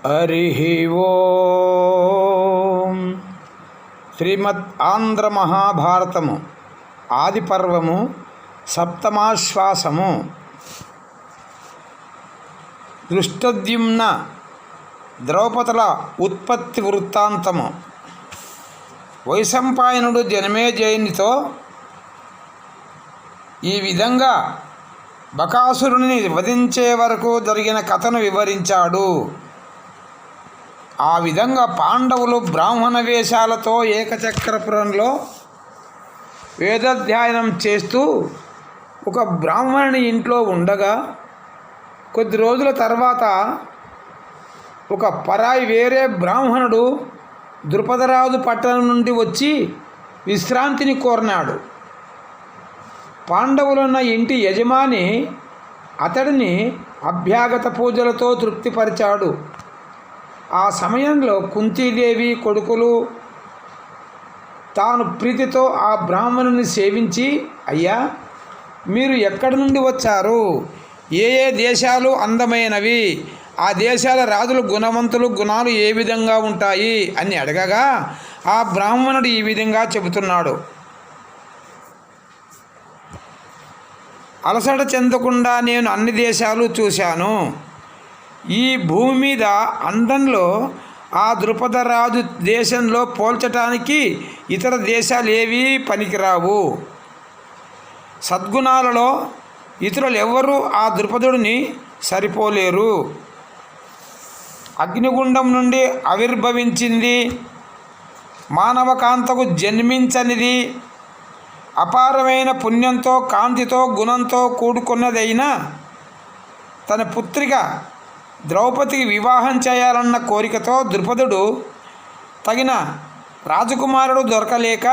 हरिः ओम శ్రీమద్ ఆంధ్ర మహాభారతము ఆది పర్వము సప్తమాశ్వాసము దృష్టద్యుమ్న ద్రౌపదుల ఉత్పత్తి వృత్తాంతము. వైశంపాయనుడు జనమేజయునితో ఈ విధంగా బకాసురుని వధించే వరకు జరిగిన కథను వివరించాడు. ఆ విధంగా పాండవులు బ్రాహ్మణ వేషాలతో ఏకచక్రపురంలో వేదాధ్యయనం చేస్తూ ఒక బ్రాహ్మణుని ఇంట్లో ఉండగా కొద్ది రోజుల తర్వాత ఒక పరాయి వేరే బ్రాహ్మణుడు ద్రుపదరాజు పట్టణం నుండి వచ్చి విశ్రాంతిని కోరినాడు. పాండవులున్న ఇంటి యజమాని అతడిని అభ్యాగత పూజలతో తృప్తిపరిచాడు. ఆ సమయంలో కుంతీదేవి కొడుకులు తాను ప్రీతితో ఆ బ్రాహ్మణుని సేవించి, అయ్యా, మీరు ఎక్కడి నుండి వచ్చారు? ఏ ఏ దేశాలు అందమైనవి? ఆ దేశాల రాజులు గుణవంతులు, గుణాలు ఏ విధంగా ఉంటాయి అని అడగగా ఆ బ్రాహ్మణుడు ఈ విధంగా చెబుతున్నాడు. అలసట చెందకుండా నేను అన్ని దేశాలు చూశాను. ఈ భూమి మీద అందంలో ఆ ద్రుపదరాజు దేశంలో పోల్చటానికి ఇతర దేశాలు ఏవీ పనికిరావు. సద్గుణాలలో ఇతరులు ఎవ్వరూ ఆ ద్రుపదుడిని సరిపోలేరు. అగ్నిగుండం నుండి ఆవిర్భవించింది, మానవకాంతకు జన్మించనిది, అపారమైన పుణ్యంతో కాంతితో గుణంతో కూడుకున్నదైన తన పుత్రిక ద్రౌపదికి వివాహం చేయాలన్న కోరికతో ద్రుపదుడు తగిన రాజకుమారుడు దొరకలేక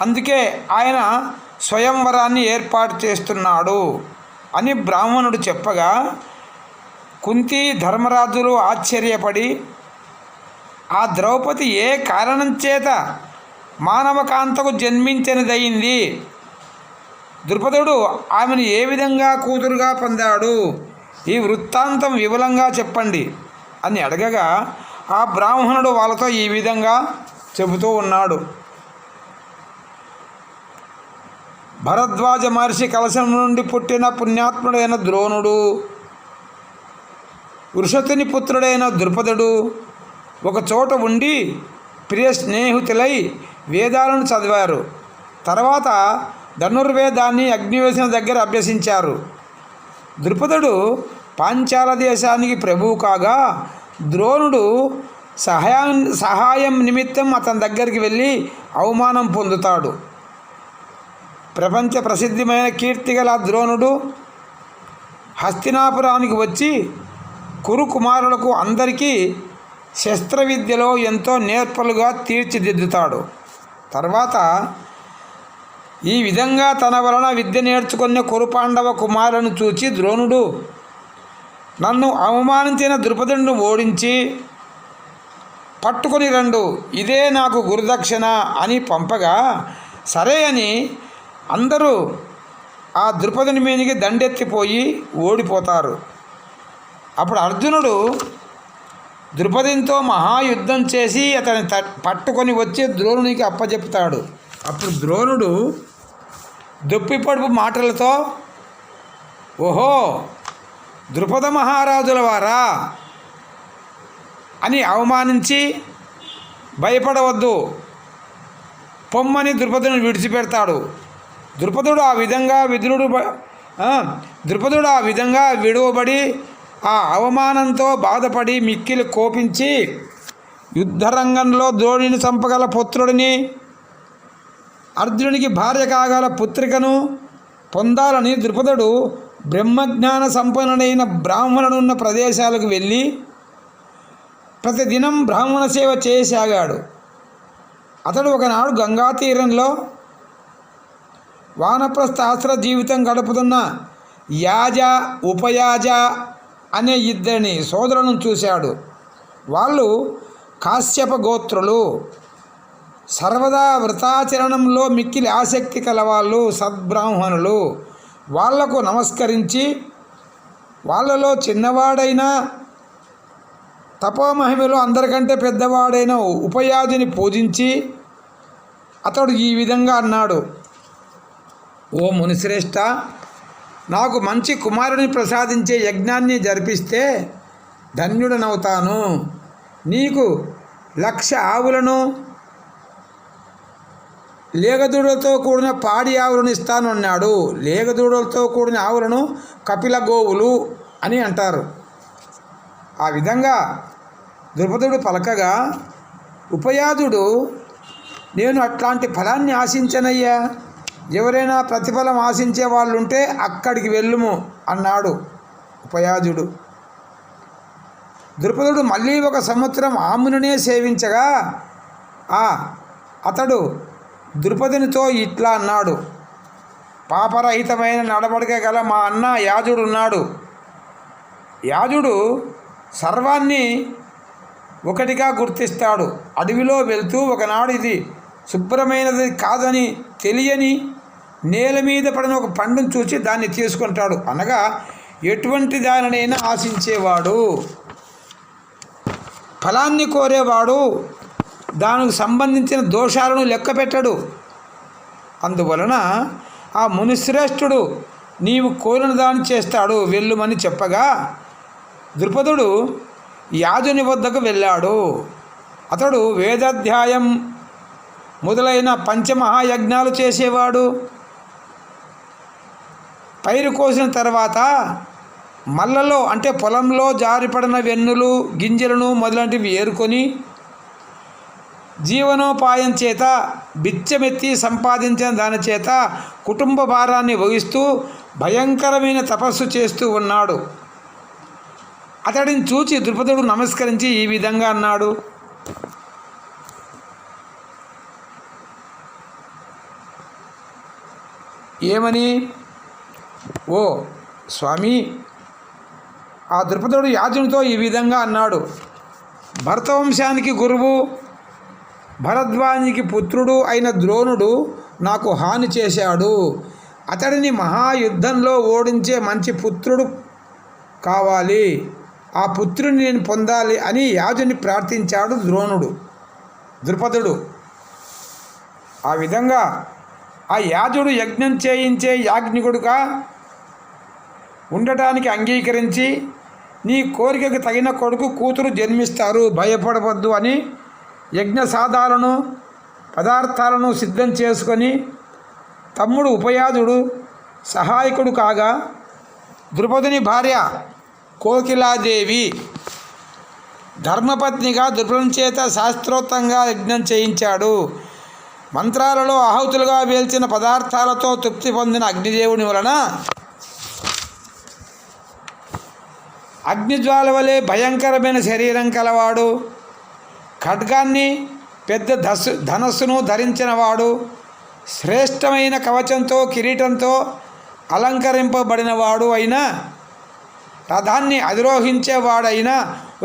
అందుకే ఆయన స్వయంవరాన్ని ఏర్పాటు చేస్తున్నాడు అని బ్రాహ్మణుడు చెప్పగా కుంతి ధర్మరాజులు ఆశ్చర్యపడి ఆ ద్రౌపది ఏ కారణం చేత మానవకాంతకు జన్మించనిదయింది, ద్రుపదుడు ఆమెను ఏ విధంగా కూతురుగా పొందాడు, ఈ వృత్తాంతం విపులంగా చెప్పండి అని అడగగా ఆ బ్రాహ్మణుడు వాళ్ళతో ఈ విధంగా చెబుతూ ఉన్నాడు. భరద్వాజ మహర్షి కలశం నుండి పుట్టిన పుణ్యాత్ముడైన ద్రోణుడు, వృషతుని పుత్రుడైన ద్రుపదుడు ఒక చోట ఉండి ప్రియ స్నేహితులై వేదాలను చదివారు. తర్వాత ధనుర్వేదాన్ని అగ్నివేశం దగ్గర అభ్యసించారు. ద్రుపదుడు పాంచాల దేశానికి ప్రభువు కాగా ద్రోణుడు సహాయం నిమిత్తం అతని దగ్గరికి వెళ్ళి అవమానం పొందుతాడు. ప్రపంచ ప్రసిద్ధమైన కీర్తిగల ద్రోణుడు హస్తినాపురానికి వచ్చి కురు కుమారులకు అందరికీ శస్త్రవిద్యలో ఎంతో నేర్పరులుగా తీర్చిదిద్దుతాడు. తర్వాత ఈ విధంగా తన వలన విద్య నేర్చుకున్న కురుపాండవ కుమారులను చూచి ద్రోణుడు నన్ను అవమానించిన ద్రుపదుడిని ఓడించి పట్టుకొని రండు, ఇదే నాకు గురుదక్షిణ అని పంపగా సరే అని అందరూ ఆ ద్రుపదుని మీదకి దండెత్తిపోయి ఓడిపోతారు. అప్పుడు అర్జునుడు ద్రుపదితో మహాయుద్ధం చేసి అతని పట్టుకొని వచ్చి ద్రోణునికి అప్పచెప్తాడు. అప్పుడు ద్రోణుడు దొప్పిపడుపు మాటలతో, ఓహో, ద్రుపద మహారాజుల వారా అని అవమానించి, భయపడవద్దు, పొమ్మని ద్రుపదుని విడిచిపెడతాడు. ద్రుపదుడు ఆ విధంగా విడువబడి ఆ అవమానంతో బాధపడి మిక్కిలి కోపించి యుద్ధరంగంలో ద్రోణుని చంపగల పుత్రుడిని, అర్జునునికి భార్య కాగల పుత్రికను పొందాలని ద్రుపదుడు బ్రహ్మజ్ఞాన సంపన్నుడైన బ్రాహ్మణుడున్న ప్రదేశాలకు వెళ్ళి ప్రతిదినం బ్రాహ్మణ సేవ చేయసాగాడు. అతడు ఒకనాడు గంగా తీరంలో వానప్రస్థాశ్ర జీవితం గడుపుతున్న యాజ ఉపయాజ అనే ఇద్దరిని సోదరులను చూశాడు. వాళ్ళు కాశ్యప గోత్రులు. సర్వదా వ్రతాచరణంలో మిక్కిలి ఆసక్తి కలవాళ్ళు, సద్బ్రాహ్మణులు. వాళ్లకు నమస్కరించి వాళ్ళలో చిన్నవాడైనా తపోమహిమలో అందరికంటే పెద్దవాడైన ఉపయాజుని పూజించి అతడు ఈ విధంగా అన్నాడు: ఓ మునిశ్రేష్ఠ, నాకు మంచి కుమారుని ప్రసాదించే యజ్ఞాన్ని జరిపిస్తే ధన్యుడనవుతాను. నీకు 1,00,000 ఆవులను, లేగదూడలతో కూడిన పాడి ఆవులను ఇస్తాను అన్నాడు. లేగదూడలతో కూడిన ఆవులను కపిల గోవులు అని అంటారు. ఆ విధంగా ద్రుపదుడు పలకగా ఉపయాదుడు, నేను అట్లాంటి ఫలాన్ని ఆశించనయ్యా, ఎవరైనా ప్రతిఫలం ఆశించే వాళ్ళుంటే అక్కడికి వెళ్ళుము అన్నాడు ఉపయాజుడు. ద్రుపదుడు మళ్ళీ 1 సంవత్సరం ఆమునునే సేవించగా అతడు ద్రుపదునితో ఇట్లా అన్నాడు: పాపరహితమైన నడవడిక గల మా అన్న యాజుడు ఉన్నాడు. యాజుడు సర్వాన్ని ఒకటిగా గుర్తిస్తాడు. అడవిలో వెళ్తూ ఒకనాడు ఇది శుభ్రమైనది కాదని తెలియని నేల మీద పడిన ఒక పండును చూసి దాన్ని తీసుకుంటాడు. అనగా ఎటువంటి దానినైనా ఆశించేవాడు, ఫలాన్ని కోరేవాడు దానికి సంబంధించిన దోషాలను లెక్క పెట్టడు. అందువలన ఆ మునిశ్రేష్ఠుడు నీవు కోరిన దాన్ని చేస్తాడు, వెళ్ళుమని చెప్పగా ద్రుపదుడు యాజుని వద్దకు వెళ్ళాడు. అతడు వేదాధ్యాయం మొదలైన పంచమహాయజ్ఞాలు చేసేవాడు. పైరు కోసిన తర్వాత మల్లలో అంటే పొలంలో జారిపడిన వెన్నులు, గింజలను మొదలంటివి ఏరుకొని జీవనోపాయం చేత బిచ్చమెత్తి సంపాదించిన దాని చేత కుటుంబ భారాన్ని వహిస్తూ భయంకరమైన తపస్సు చేస్తూ ఉన్నాడు. అతడిని చూచి ద్రుపదుడు నమస్కరించి ఈ విధంగా అన్నాడు: ఏమని? ఓ స్వామి, ఆ ద్రుపదుడు యాజునితో ఈ విధంగా అన్నాడు: భరతవంశానికి గురువు, భరద్వాజునికి పుత్రుడు అయిన ద్రోణుడు నాకు హాని చేశాడు. అతడిని మహాయుద్ధంలో ఓడించే మంచి పుత్రుడు కావాలి. ఆ పుత్రుని నేను పొందాలి అని యాజుని ప్రార్థించాడు ద్రుపదుడు. ఆ విధంగా ఆ యాజుడు యజ్ఞం చేయించే యాజ్ఞికుడుగా ఉండటానికి అంగీకరించి, నీ కోరికకు తగిన కొడుకు కూతురు జన్మిస్తారు, భయపడవద్దు అని యజ్ఞసాదాలను పదార్థాలను సిద్ధం చేసుకొని తమ్ముడు ఉపయాదుడు సహాయకుడు కాగా, ద్రుపదుని భార్య కోకిలాదేవి ధర్మపత్నిగా ద్రుపదుని చేత శాస్త్రోక్తంగా యజ్ఞం చేయించాడు. మంత్రాలలో ఆహుతులుగా వేల్చిన పదార్థాలతో తృప్తి పొందిన అగ్నిదేవుని వలన అగ్నిజ్వాల వలె భయంకరమైన శరీరం కలవాడు, ఖడ్గాన్ని పెద్ద ధనస్సును ధరించినవాడు, శ్రేష్టమైన కవచంతో కిరీటంతో అలంకరింపబడినవాడు అయిన, రథాన్ని అధిరోహించేవాడైన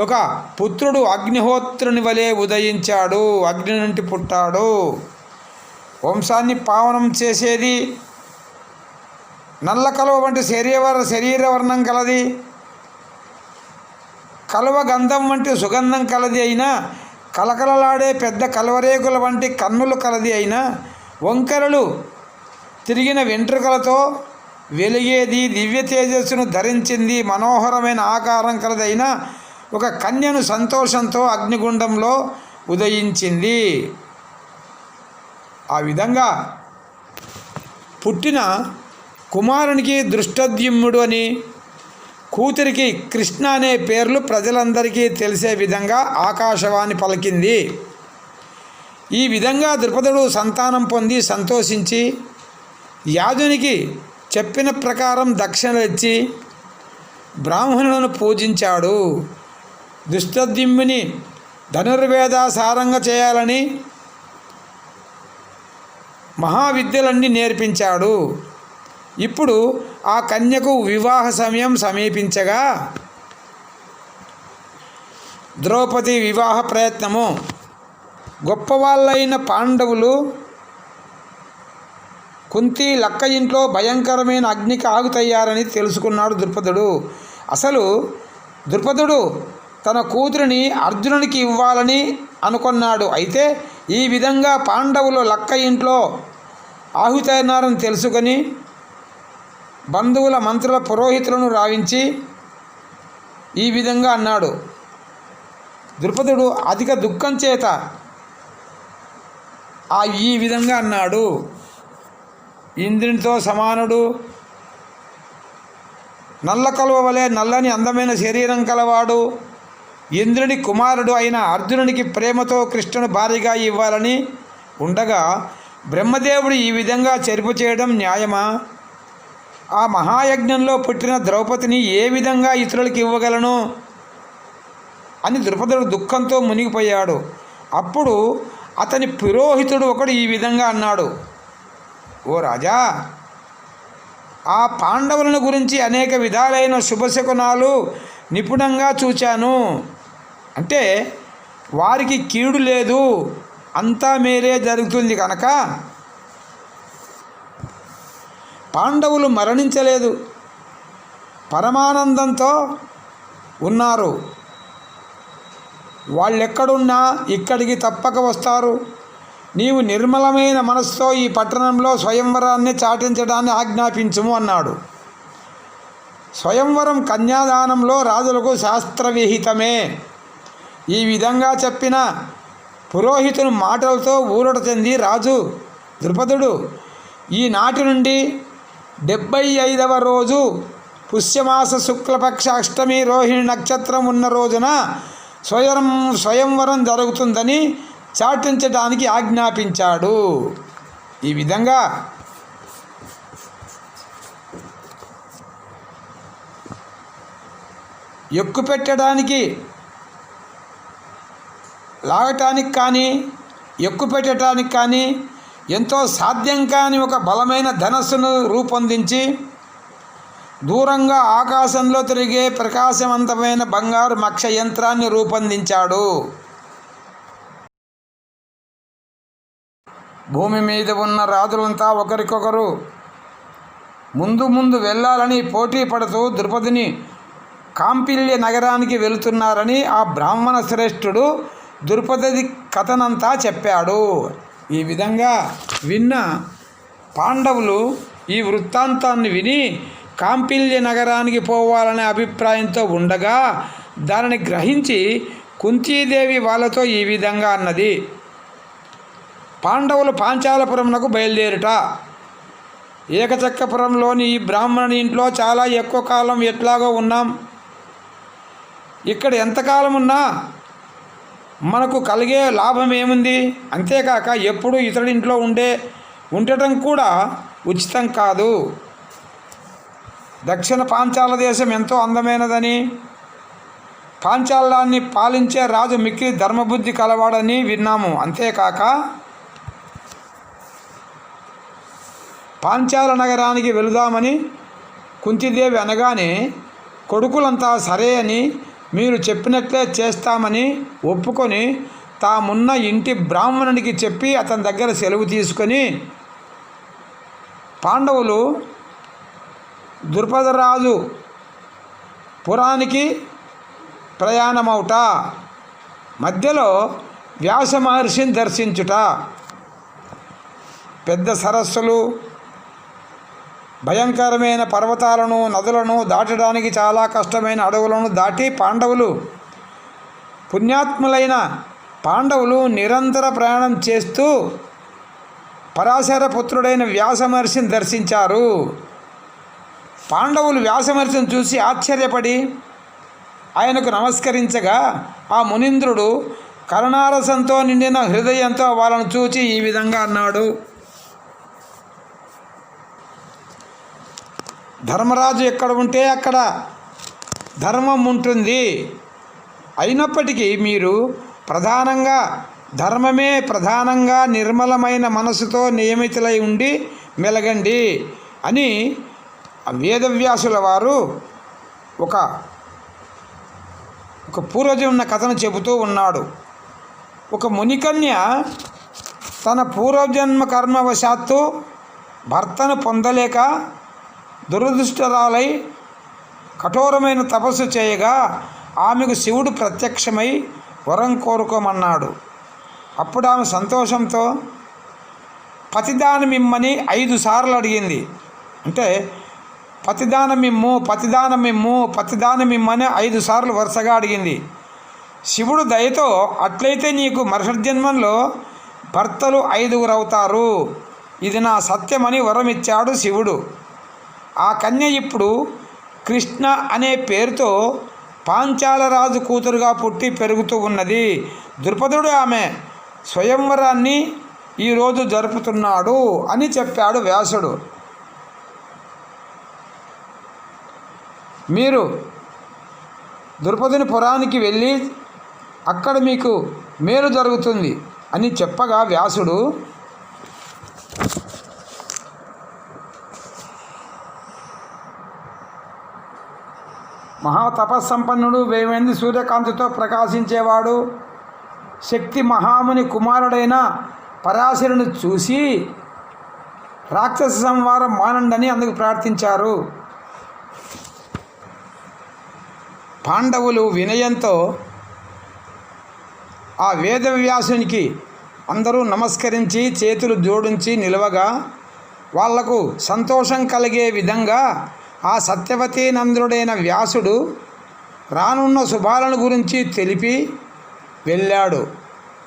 ఒక పుత్రుడు అగ్నిహోత్రుని వలె ఉదయించాడు, అగ్ని నుండి పుట్టాడు. వంశాన్ని పావనం చేసేది, నల్ల కలువ వంటి శరీరవర్ణం కలది, కలువ గంధం వంటి సుగంధం కలది అయినా, కలకలలాడే పెద్ద కలువరేకుల వంటి కన్నులు కలది అయినా, వంకరలు తిరిగిన వెంట్రుకలతో వెలిగేది, దివ్య తేజస్సును ధరించింది, మనోహరమైన ఆకారం కలదైన ఒక కన్యను సంతోషంతో అగ్నిగుండంలో ఉదయించింది. ఆ విధంగా పుట్టిన కుమారునికి దృష్టద్యుమ్నుడు అని, కూతురికి కృష్ణ అనే పేర్లు ప్రజలందరికీ తెలిసే విధంగా ఆకాశవాణి పలికింది. ఈ విధంగా ద్రుపదుడు సంతానం పొంది సంతోషించి యాజునికి చెప్పిన ప్రకారం దక్షిణలు ఇచ్చి బ్రాహ్మణులను పూజించాడు. దృష్టద్యుమ్నుని ధనుర్వేద సారంగా చేయాలని మహావిద్యలన్నీ నేర్పించాడు. ఇప్పుడు ఆ కన్యకు వివాహ సమయం సమీపించగా ద్రౌపది వివాహ ప్రయత్నము, గొప్పవాళ్ళైన పాండవులు కుంతి లక్క ఇంట్లో భయంకరమైన అగ్నికి ఆగుతయ్యారని తెలుసుకున్నాడు ద్రుపదుడు. అసలు ద్రుపదుడు తన కూతురిని అర్జునునికి ఇవ్వాలని అనుకున్నాడు. అయితే ఈ విధంగా పాండవులు లక్క ఇంట్లో ఆహుతైనారని తెలుసుకొని బంధువుల మంత్రుల పురోహితులను రావించి ఈ విధంగా అన్నాడు. ద్రుపదుడు అధిక దుఃఖం చేత ఈ విధంగా అన్నాడు. ఇంద్రునితో సమానుడు, నల్ల కలువ వలె నల్లని అందమైన శరీరం కలవాడు, ఇంద్రుని కుమారుడు అయిన అర్జునునికి ప్రేమతో కృష్ణుని భార్యగా ఇవ్వాలని ఉండగా బ్రహ్మదేవుడు ఈ విధంగా చెరుపు చేయడం న్యాయమా? ఆ మహాయజ్ఞంలో పుట్టిన ద్రౌపదిని ఏ విధంగా ఇతరులకు ఇవ్వగలను అని ద్రుపదుడు దుఃఖంతో మునిగిపోయాడు. అప్పుడు అతని పురోహితుడు ఒకడు ఈ విధంగా అన్నాడు. ఓ రాజా, ఆ పాండవులను గురించి అనేక విధాలైన శుభశకునాలు నిపుణంగా చూచాను. అంటే వారికి కీడు లేదు, అంతా మేరే జరుగుతుంది కనుక పాండవులు మరణించలేదు, పరమానందంతో ఉన్నారు. వాళ్ళెక్కడున్నా ఇక్కడికి తప్పక వస్తారు. నీవు నిర్మలమైన మనసుతో ఈ పట్టణంలో స్వయంవరాన్ని చాటించడాన్ని ఆజ్ఞాపించుము అన్నాడు. స్వయంవరం కన్యాదానంలో రాజులకు శాస్త్రవిహితమే. ఈ విధంగా చెప్పిన పురోహితుని మాటలతో ఊరట చెంది రాజు ద్రుపదుడు ఈనాటి నుండి 75వ రోజు పుష్యమాస శుక్లపక్ష అష్టమి రోహిణి నక్షత్రం ఉన్న రోజున స్వయంవరం జరుగుతుందని చాటించడానికి ఆజ్ఞాపించాడు. ఈ విధంగా ఎక్కుపెట్టడానికి లాగటానికి కానీ ఎక్కుపెట్టడానికి కానీ ఎంతో సాధ్యం కాని ఒక బలమైన ధనస్సును రూపొందించి దూరంగా ఆకాశంలో తిరిగే ప్రకాశవంతమైన బంగారు మక్ష యంత్రాన్ని రూపొందించాడు. భూమి మీద ఉన్న రాజులంతా ఒకరికొకరు ముందు వెళ్ళాలని పోటీ పడుతూ ద్రుపదిని కాంపిల్య నగరానికి వెళుతున్నారని ఆ బ్రాహ్మణ శ్రేష్ఠుడు ద్రుపది కథనంతా చెప్పాడు. ఈ విధంగా విన్న పాండవులు ఈ వృత్తాంతాన్ని విని కాంపిల్య నగరానికి పోవాలనే అభిప్రాయంతో ఉండగా దానిని గ్రహించి కుంతీదేవి వాళ్ళతో ఈ విధంగా అన్నది. పాండవులు పాంచాలపురమునకు బయలుదేరుట. ఏకచక్రపురంలోని ఈ బ్రాహ్మణుని ఇంట్లో చాలా ఎక్కువ కాలం ఎట్లాగో ఉన్నాం. ఇక్కడ ఎంతకాలం ఉన్నా మనకు కలిగే లాభం ఏముంది? అంతేకాక ఎప్పుడు ఇతడింట్లో ఉండటం కూడా ఉచితం కాదు. దక్షిణ పాంచాల దేశం ఎంతో అందమైనదని, పాంచాలాన్ని పాలించే రాజు మిక్కిలి ధర్మబుద్ధి కలవాడని విన్నాము. అంతేకాక పాంచాల నగరానికి వెళుదామని కుంతిదేవి అనగానే కొడుకులంతా సరే అని మీరు చెప్పినట్లే చేస్తామని ఒప్పుకొని తామున్న ఇంటి బ్రాహ్మణునికి చెప్పి అతని దగ్గర సెలవు తీసుకొని పాండవులు ద్రుపదరాజు పురానికి ప్రయాణమవుట, మధ్యలో వ్యాస మహర్షిని దర్శించుట, పెద్ద సరస్సులు, భయంకరమైన పర్వతాలను, నదులను దాటడానికి చాలా కష్టమైన అడవులను దాటి పుణ్యాత్ములైన పాండవులు నిరంతర ప్రయాణం చేస్తూ పరాశర పుత్రుడైన వ్యాస మహర్షిని దర్శించారు. పాండవులు వ్యాస మహర్షిని చూసి ఆశ్చర్యపడి ఆయనకు నమస్కరించగా ఆ మునీంద్రుడు కరుణారసంతో నిండిన హృదయంతో వాళ్ళను చూచి ఈ విధంగా అన్నాడు. ధర్మరాజు ఎక్కడ ఉంటే అక్కడ ధర్మం ఉంటుంది. అయినప్పటికీ మీరు ధర్మమే ప్రధానంగా నిర్మలమైన మనసుతో నియమితులై ఉండి మెలగండి అని వేదవ్యాసుల వారు ఒక పూర్వజన్మ కథను చెబుతూ ఉన్నాడు. ఒక మునికన్య తన పూర్వజన్మ కర్మవశాత్తు భర్తను పొందలేక దురదృష్టరాలై కఠోరమైన తపస్సు చేయగా ఆమెకు శివుడు ప్రత్యక్షమై వరం కోరుకోమన్నాడు. అప్పుడు ఆమె సంతోషంతో పతిదానమిమ్మని 5 సార్లు అడిగింది. అంటే పతిదానమిమ్ము పతిదానమిమ్ము పతిదానమిమ్మని 5 సార్లు వరుసగా అడిగింది. శివుడు దయతో అట్లయితే నీకు మరుసటి జన్మంలో భర్తలు 5గురు అవుతారు, ఇది నా సత్యమని వరమిచ్చాడు శివుడు. ఆ కన్య ఇప్పుడు కృష్ణ అనే పేరుతో పాంచాల రాజు కూతురుగా పుట్టి పెరుగుతూ ఉన్నది. ద్రుపదుడు ఆమె స్వయంవరాన్ని ఈరోజు జరుపుతున్నాడు అని చెప్పాడు వ్యాసుడు. మీరు ద్రుపదుని పురానికి వెళ్ళి అక్కడ మీకు మేలు జరుగుతుంది అని చెప్పగా వ్యాసుడు మహాతపస్సంపన్నుడు, 1000 మంది సూర్యకాంతితో ప్రకాశించేవాడు, శక్తి మహాముని కుమారుడైన పరాశరుని చూసి రాక్షస సంహారం మానండని అందుకు ప్రార్థించారు. పాండవులు వినయంతో ఆ వేదవ్యాసునికి అందరూ నమస్కరించి చేతులు జోడించి నిలవగా వాళ్లకు సంతోషం కలిగే విధంగా ఆ సత్యవతీ నందుడైన వ్యాసుడు రానున్న శుభాలను గురించి తెలిపి వెళ్ళాడు.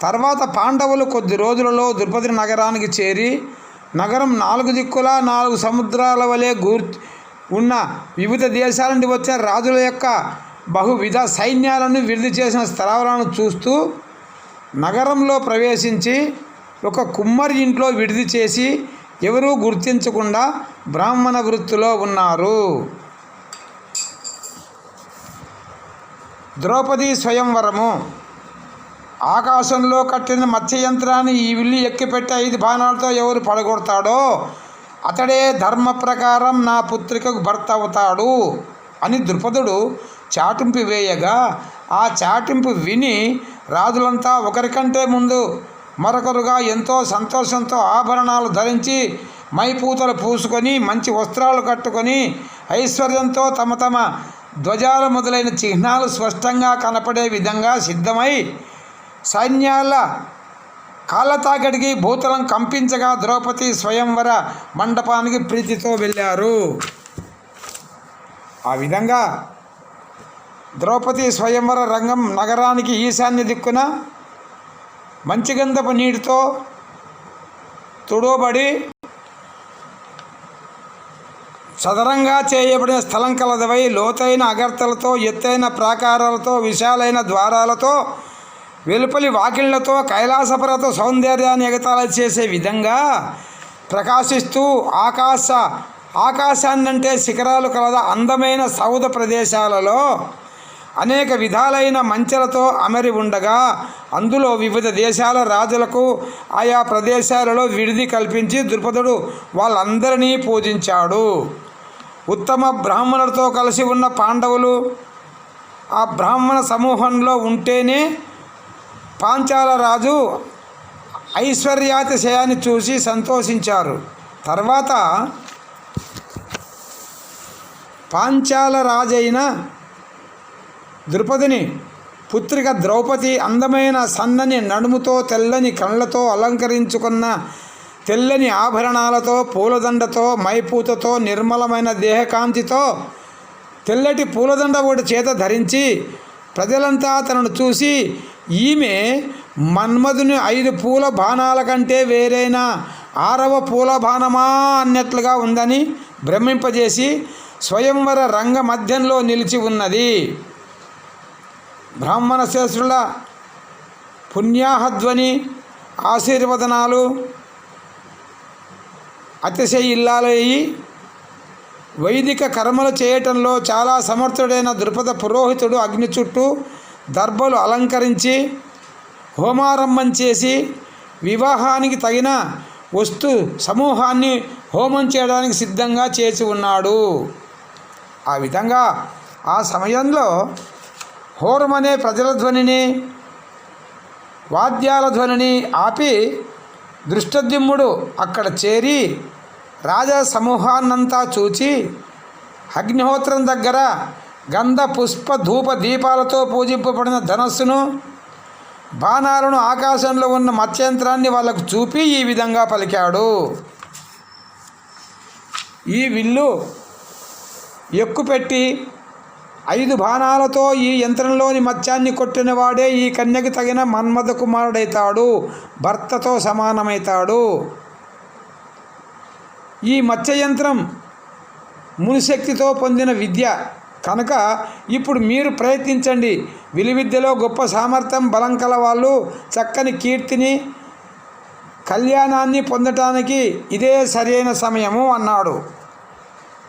తర్వాత పాండవులు కొద్ది రోజులలో ద్రుపది నగరానికి చేరి నగరం 4 దిక్కులా 4 సముద్రాల వలె ఉన్న వివిధ దేశాల నుండి వచ్చిన రాజుల యొక్క బహువిధ సైన్యాలను విడిది చేసిన స్థలాలను చూస్తూ నగరంలో ప్రవేశించి ఒక కుమ్మరి ఇంట్లో విడిది చేసి ఎవరూ గుర్తించకుండా బ్రాహ్మణ వృత్తిలో ఉన్నారు. ద్రౌపది స్వయంవరము. ఆకాశంలో కట్టిన మత్స్యయంత్రాన్ని ఈ విల్లు ఎక్కిపెట్టి 5 బాణాలతో ఎవరు పడగొడతాడో అతడే ధర్మ ప్రకారం నా పుత్రికకు భర్త అవుతాడు అని ద్రుపదుడు చాటింపు వేయగా ఆ చాటింపు విని రాజులంతా ఒకరికంటే ముందు మరొకరుగా ఎంతో సంతోషంతో ఆభరణాలు ధరించి మైపూతలు పూసుకొని మంచి వస్త్రాలు కట్టుకొని ఐశ్వర్యంతో తమ తమ ధ్వజాల మొదలైన చిహ్నాలు స్పష్టంగా కనపడే విధంగా సిద్ధమై సైన్యాల కాళ్ళతాగడికి భూతలం కంపించగా ద్రౌపది స్వయంవర మండపానికి ప్రీతితో వెళ్ళారు. ఆ విధంగా ద్రౌపది స్వయంవర రంగం నగరానికి ఈశాన్య దిక్కున మంచి గంధపు నీటితో తుడవబడి సదరంగా చేయబడిన స్థలం కలదవై లోతైన అగర్తలతో ఎత్తైన ప్రాకారాలతో విశాలైన ద్వారాలతో వెలుపలి వాకిళ్లతో కైలాసపర్వత సౌందర్యాన్ని ఎగతాళి చేసే విధంగా ప్రకాశిస్తూ ఆకాశాన్నంటే శిఖరాలు కలద అందమైన సౌధ ప్రదేశాలలో అనేక విధాలైన మంచెలతో అమరి ఉండగా అందులో వివిధ దేశాల రాజులకు ఆయా ప్రదేశాలలో విడిది కల్పించి ద్రుపదుడు వాళ్ళందరినీ పూజించాడు. ఉత్తమ బ్రాహ్మణులతో కలిసి ఉన్న పాండవులు ఆ బ్రాహ్మణ సమూహంలో ఉంటేనే పాంచాల రాజు ఐశ్వర్యాతిశయాన్ని చూసి సంతోషించారు. తర్వాత పాంచాల రాజైన ద్రుపదిని పుత్రిక ద్రౌపది అందమైన సన్నని నడుముతో తెల్లని కళ్ళతో అలంకరించుకున్న తెల్లని ఆభరణాలతో పూలదండతో మైపూతతో నిర్మలమైన దేహకాంతితో తెల్లటి పూలదండ ఒకటి చేత ధరించి ప్రజలంతా తనను చూసి ఈమె మన్మధుని 5 పూల బాణాల కంటే వేరైన 6వ పూల బాణమా అన్నట్లుగా ఉందని భ్రమింపజేసి స్వయంవర రంగ మధ్యంలో నిలిచి ఉన్నది. బ్రాహ్మణ శ్రేష్ఠుల పుణ్యాహధ్వని ఆశీర్వదనాలు అతిశయిల్లాలయ్యి వైదిక కర్మలు చేయటంలో చాలా సమర్థుడైన ద్రుపద పురోహితుడు అగ్ని చుట్టూ దర్భలు అలంకరించి హోమారంభం చేసి వివాహానికి తగిన వస్తు సమూహాన్ని హోమం చేయడానికి సిద్ధంగా చేసి ఉన్నాడు. ఆ విధంగా ఆ సమయంలో హోరమనే ప్రజల ధ్వనిని వాద్యాల ధ్వనిని ఆపి దృష్టద్యుమ్నుడు అక్కడ చేరి రాజా సమూహాన్నంతా చూచి అగ్నిహోత్రం దగ్గర గంధ పుష్ప ధూప దీపాలతో పూజింపబడిన ధనస్సును, బాణాలను, ఆకాశంలో ఉన్న మత్స్యంత్రాన్ని వాళ్ళకు చూపి ఈ విధంగా పలికాడు. ఈ విల్లు ఎక్కుపెట్టి 5 బాణాలతో ఈ యంత్రంలోని మత్స్యాన్ని కొట్టిన వాడే ఈ కన్యకు తగిన మన్మథ కుమారుడైతాడు, భర్తతో సమానమవుతాడు. ఈ మత్స్యయంత్రం మునిశక్తితో పొందిన విద్య కనుక ఇప్పుడు మీరు ప్రయత్నించండి. విలువిద్యలో గొప్ప సామర్థ్యం, బలం కల వాళ్ళు చక్కని కీర్తిని, కళ్యాణాన్ని పొందటానికి ఇదే సరైన సమయము అన్నాడు.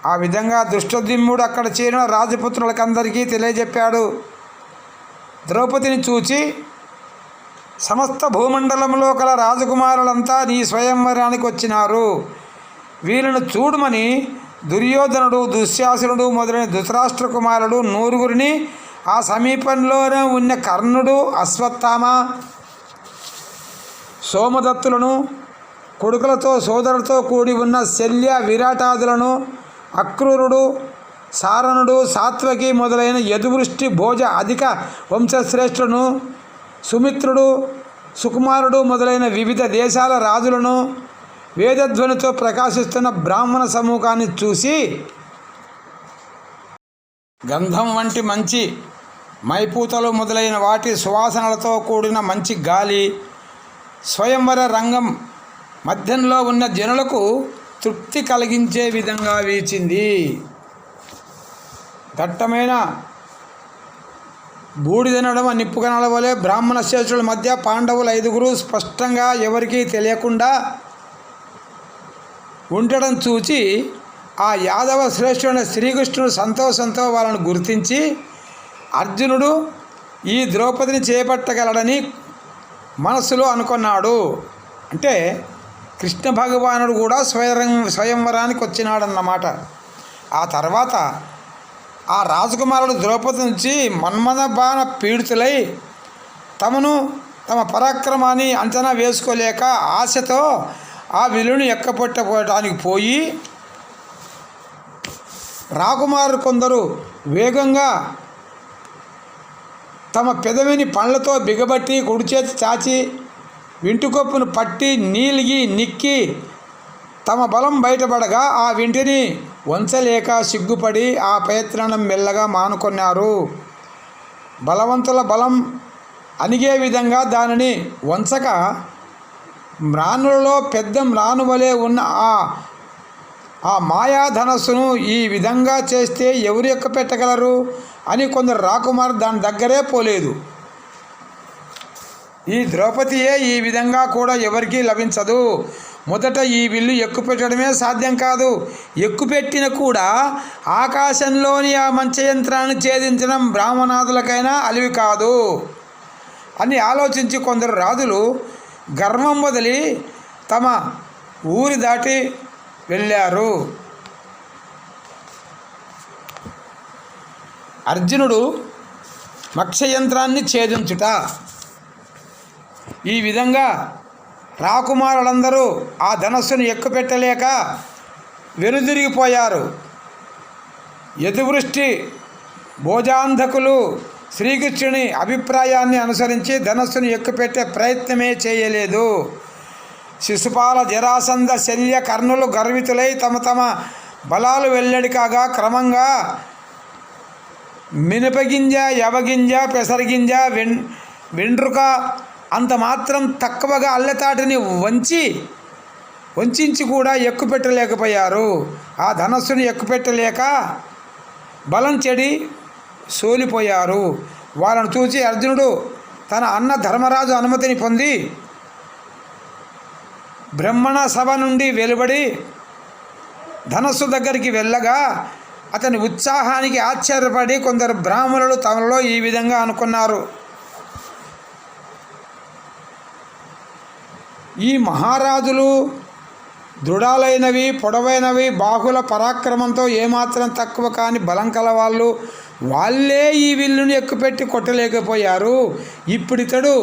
ఆ విధంగా ధృష్టద్యుమ్నుడు అక్కడ చేరిన రాజపుత్రులకందరికీ తెలియజెప్పాడు. ద్రౌపదిని చూచి, సమస్త భూమండలంలో కల రాజకుమారులంతా నీ స్వయంవరానికి వచ్చినారు. వీళ్ళను చూడమని దుర్యోధనుడు, దుశ్శాసనుడు మొదలైన ధృతరాష్ట్ర కుమారుడు 100 ఆ సమీపంలోనే ఉన్న కర్ణుడు, అశ్వత్థామ, సోమదత్తులను, కొడుకులతో సోదరులతో కూడి ఉన్న శల్య, విరాటాదులను, అక్రూరుడు, సారణుడు, సాత్వకి మొదలైన యదువృష్టి, భోజ, అధిక వంశశ్రేష్ఠులను, సుమిత్రుడు, సుకుమారుడు మొదలైన వివిధ దేశాల రాజులను, వేదధ్వనితో ప్రకాశిస్తున్న బ్రాహ్మణ సమూహాన్ని చూసి, గంధం వంటి మంచి మైపూతలు మొదలైన వాటి సువాసనలతో కూడిన మంచి గాలి స్వయంవర రంగం మధ్యంలో ఉన్న జనులకు తృప్తి కలిగించే విధంగా వీచింది. దట్టమైన బూడిదనడం నిప్పుకణాల వలె బ్రాహ్మణ శ్రేష్ఠుల మధ్య పాండవులు 5 స్పష్టంగా ఎవరికీ తెలియకుండా ఉండడం చూచి ఆ యాదవ శ్రేష్ఠుడైన శ్రీకృష్ణుడు సంతోషంతో వాళ్ళను గుర్తించి, అర్జునుడు ఈ ద్రౌపదిని చేపట్టగలడని మనసులో అనుకున్నాడు. అంటే కృష్ణ భగవానుడు కూడా స్వయంవరానికి వచ్చినాడన్నమాట. ఆ తర్వాత ఆ రాజకుమారుడు ద్రౌపది నుంచి మన్మథ బాణ పీడితులై తమ పరాక్రమాన్ని అంచనా వేసుకోలేక ఆశతో ఆ విలుని ఎక్కపట్టడానికి పోయి, రాకుమారులు కొందరు వేగంగా తమ పెదవిని పండ్లతో బిగబట్టి కుడి చేతి చాచి వింటుకొప్పును పట్టి నీలిగి నిక్కి తమ బలం బయటపడగా ఆ వింటిని వంచలేక సిగ్గుపడి ఆ ప్రయత్నం మెల్లగా మానుకొన్నారు. బలవంతుల బలం అణిగే విధంగా దానిని వంచక మ్రానులలో పెద్ద మ్రాను వలె ఉన్న ఆ మాయాధనస్సును ఈ విధంగా చేస్తే ఎవరు ఎక్కపెట్టగలరు అని కొందరు రాకుమారు దాని దగ్గరే పోలేదు. ఈ ద్రౌపదియే ఈ విధంగా కూడా ఎవరికీ లభించదు. మొదట ఈ విల్లు ఎక్కుపెట్టడమే సాధ్యం కాదు. ఎక్కుపెట్టిన కూడా ఆకాశంలోని ఆ మంచయంత్రాన్ని ఛేదించడం బ్రాహ్మణాదులకైనా అలివి కాదు అని ఆలోచించి కొందరు రాజులు గర్వం వదిలి తమ ఊరి దాటి వెళ్ళారు. అర్జునుడు మత్స్యయంత్రాన్ని ఛేదించుట. ఈ విధంగా రాకుమారులందరూ ఆ ధనస్సును ఎక్కుపెట్టలేక వెనుదిరిగిపోయారు. యదువృష్టి భోజాంధకులు శ్రీకృష్ణుని అభిప్రాయాన్ని అనుసరించి ధనస్సును ఎక్కుపెట్టే ప్రయత్నమే చేయలేదు. శిశుపాల, జరాసంధ, శల్య, కర్ణులు గర్వితులై తమ బలాలు వెల్లడి కాగా క్రమంగా మినపగింజ, యవగింజ, పెసరగింజ, వెండ్రుక అంత మాత్రం తక్కువగా అల్లెతాటిని వంచి కూడా ఎక్కుపెట్టలేకపోయారు. ఆ ధనస్సును ఎక్కుపెట్టలేక బలం చెడి సోలిపోయారు. వాళ్ళను చూసి అర్జునుడు తన అన్న ధర్మరాజు అనుమతిని పొంది బ్రాహ్మణ సభ నుండి వెలువడి ధనస్సు దగ్గరికి వెళ్ళగా అతని ఉత్సాహానికి ఆశ్చర్యపడి కొందరు బ్రాహ్మణులు తమలో ఈ విధంగా అనుకున్నారు, ఈ మహారాజులు దృఢాలైనవి, పొడవైనవి, బాహుల పరాక్రమంతో ఏమాత్రం తక్కువ కాని బలం కలవాళ్ళు, వాళ్ళే ఈ విల్లుని ఎక్కుపెట్టి కొట్టలేకపోయారు. ఇప్పుడితడు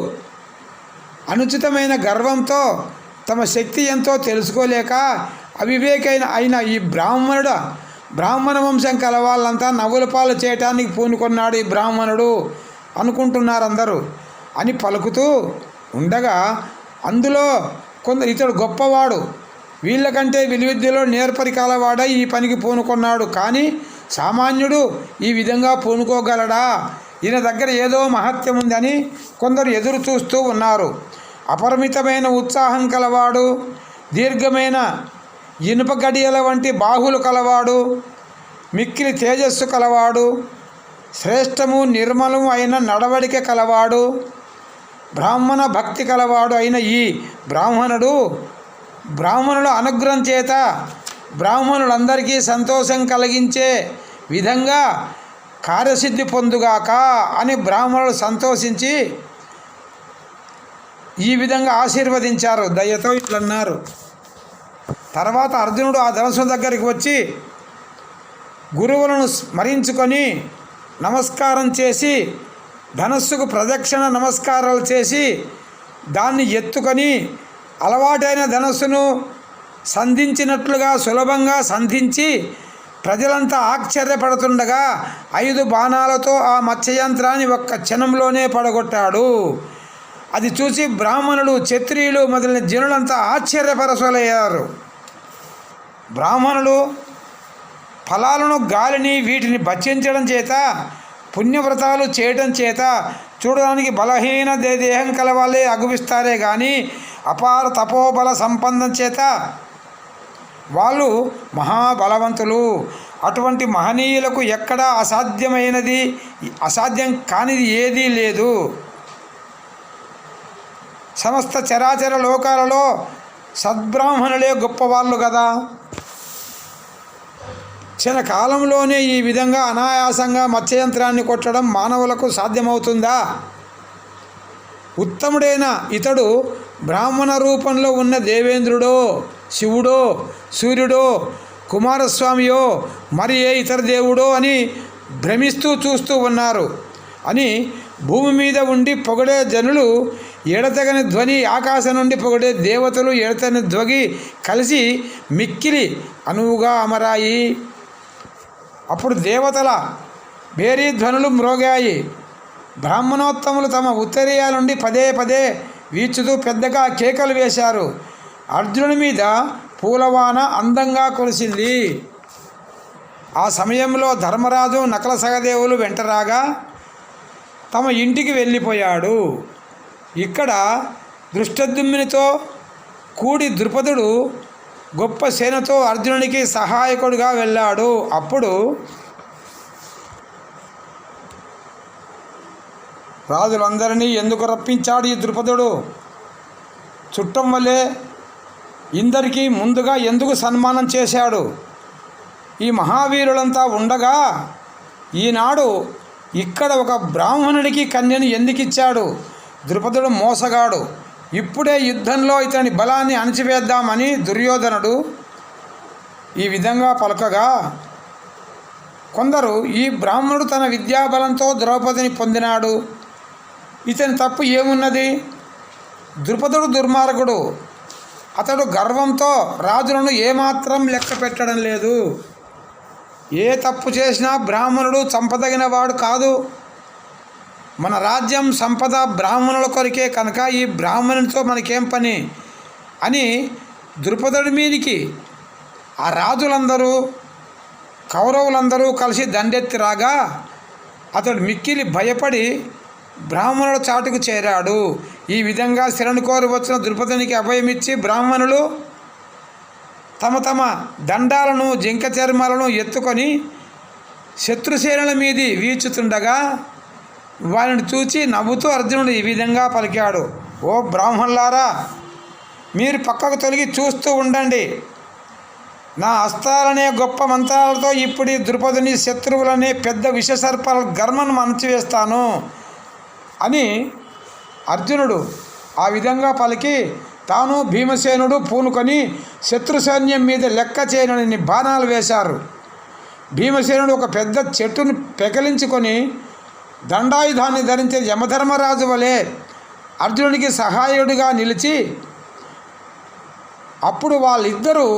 అనుచితమైన గర్వంతో తమ శక్తి ఎంతో తెలుసుకోలేక అవివేకైన అయిన ఈ బ్రాహ్మణ వంశం కల వాళ్ళంతా నవ్వుల పాలు చేయటానికి పూనుకున్నాడు ఈ బ్రాహ్మణుడు అనుకుంటున్నారు అందరూ అని పలుకుతూ ఉండగా అందులో కొందరు ఇతడు గొప్పవాడు, వీళ్ళకంటే విలువిద్యలో నేర్పరి కలవాడై ఈ పనికి పూనుకున్నాడు, కానీ సామాన్యుడు ఈ విధంగా పూనుకోగలడా? ఈయన దగ్గర ఏదో మహత్యం ఉందని కొందరు ఎదురు చూస్తూ ఉన్నారు. అపరిమితమైన ఉత్సాహం కలవాడు, దీర్ఘమైన ఇనుప గడియల వంటి బాహులు కలవాడు, మిక్కిలి తేజస్సు కలవాడు, శ్రేష్టము నిర్మలము అయిన నడవడిక కలవాడు, బ్రాహ్మణ భక్తి కలవాడు అయిన ఈ బ్రాహ్మణుల అనుగ్రహం చేత బ్రాహ్మణులందరికీ సంతోషం కలిగించే విధంగా కార్యసిద్ధి పొందుగాక అని బ్రాహ్మణులు సంతోషించి ఈ విధంగా ఆశీర్వదించారు. దయతో ఇట్లన్నారు. తర్వాత అర్జునుడు ఆ ధనుసు దగ్గరికి వచ్చి గురువులను స్మరించుకొని నమస్కారం చేసి ధనస్సుకు ప్రదక్షిణ నమస్కారాలు చేసి దాన్ని ఎత్తుకొని అలవాటైన ధనస్సును సంధించినట్లుగా సులభంగా సంధించి ప్రజలంతా ఆశ్చర్యపడుతుండగా 5 బాణాలతో ఆ మత్స్యయంత్రాన్ని ఒక్క క్షణంలోనే పడగొట్టాడు. అది చూసి బ్రాహ్మణులు, క్షత్రియులు మొదలైన జనులంతా ఆశ్చర్యపరచలయ్యారు. బ్రాహ్మణులు ఫలాలను, గాలిని వీటిని భక్షించడం చేత, పుణ్యవ్రతాలు చేయడం చేత చూడడానికి బలహీన దేహం కలవాళ్ళే అగుపిస్తారే కానీ అపార తపోబల సంపన్నం చేత వాళ్ళు మహాబలవంతులు. అటువంటి మహనీయులకు ఎక్కడా అసాధ్యం కానిది ఏదీ లేదు. సమస్త చరాచర లోకాలలో సద్బ్రాహ్మణులే గొప్పవాళ్ళు కదా. క్షణకాలంలోనే ఈ విధంగా అనాయాసంగా మత్స్యయంత్రాన్ని కొట్టడం మానవులకు సాధ్యమవుతుందా? ఉత్తముడైన ఇతడు బ్రాహ్మణ రూపంలో ఉన్న దేవేంద్రుడో, శివుడో, సూర్యుడో, కుమారస్వామియో, మరి ఏ ఇతర దేవుడో అని భ్రమిస్తూ చూస్తూ ఉన్నారు అని భూమి మీద ఉండి పొగడే జనులు, ఎడతెగని ధ్వని ఆకాశం నుండి పొగడే దేవతలు ఎడతెగని ధ్వని కలిసి మిక్కిలి అనువుగా అమరాయి. అప్పుడు దేవతల భేరీ ధ్వనులు మ్రోగాయి. బ్రాహ్మణోత్తములు తమ ఉత్తరీయాల నుండి పదే వీచుతూ పెద్దగా కేకలు వేశారు. అర్జునుడి మీద పూలవాన అందంగా కురిసింది. ఆ సమయంలో ధర్మరాజు, నకుల సహదేవులు వెంటరాగా తమ ఇంటికి వెళ్ళిపోయాడు. ఇక్కడ దృష్టద్యుమ్నునితో కూడి ద్రుపదుడు గొప్ప సేనతో అర్జునునికి సహాయకుడిగా వెళ్ళాడు. అప్పుడు రాజులందరినీ ఎందుకు రప్పించాడు ఈ ద్రుపదుడు? చుట్టం వల్లే ఇందరికీ ముందుగా ఎందుకు సన్మానం చేశాడు? ఈ మహావీరులంతా ఉండగా ఈనాడు ఇక్కడ ఒక బ్రాహ్మణుడికి కన్యను ఎందుకు ఇచ్చాడు? ద్రుపదుడు మోసగాడు. ఇప్పుడే యుద్ధంలో ఇతని బలాన్ని అణచివేద్దామని దుర్యోధనుడు ఈ విధంగా పలకగా, కొందరు ఈ బ్రాహ్మణుడు తన విద్యాబలంతో ద్రౌపదిని పొందినాడు, ఇతని తప్పు ఏమున్నది? ద్రుపదుడు దుర్మార్గుడు. అతడు గర్వంతో రాజులను ఏమాత్రం లెక్క పెట్టడం లేదు. ఏ తప్పు చేసినా బ్రాహ్మణుడు చంపదగిన వాడు కాదు. మన రాజ్యం సంపద బ్రాహ్మణుల కొరికే కనుక ఈ బ్రాహ్మణునితో మనకేం పని అని ద్రుపదుడి మీదికి ఆ రాజులందరూ, కౌరవులందరూ కలిసి దండెత్తి రాగా అతడు మిక్కిలి భయపడి బ్రాహ్మణుల చాటుకు చేరాడు. ఈ విధంగా శరణు కోరి వచ్చిన ద్రుపదునికి అభయమిచ్చి బ్రాహ్మణులు తమ దండాలను, జింక చర్మాలను ఎత్తుకొని శత్రుసేనల మీది వీచుతుండగా వారిని చూచి నవ్వుతూ అర్జునుడు ఈ విధంగా పలికాడు. ఓ బ్రాహ్మణులారా, మీరు పక్కకు తొలగి చూస్తూ ఉండండి. నా అస్త్రాలనే గొప్ప మంత్రాలతో ఇప్పుడు ఈ ద్రుపదుని శత్రువులనే పెద్ద విషసర్పాల గర్మను అణచివేస్తాను అని అర్జునుడు ఆ విధంగా పలికి తాను భీమసేనుడు పూనుకొని శత్రు సైన్యం మీద లెక్క చేయనని బాణాలు వేశారు. భీమసేనుడు ఒక పెద్ద చెట్టును పెకలించుకొని దండాయుధాన్ని ధరించే యమధర్మరాజు వలె అర్జునుడికి సహాయుడిగా నిలిచి, అప్పుడు వాళ్ళిద్దరూ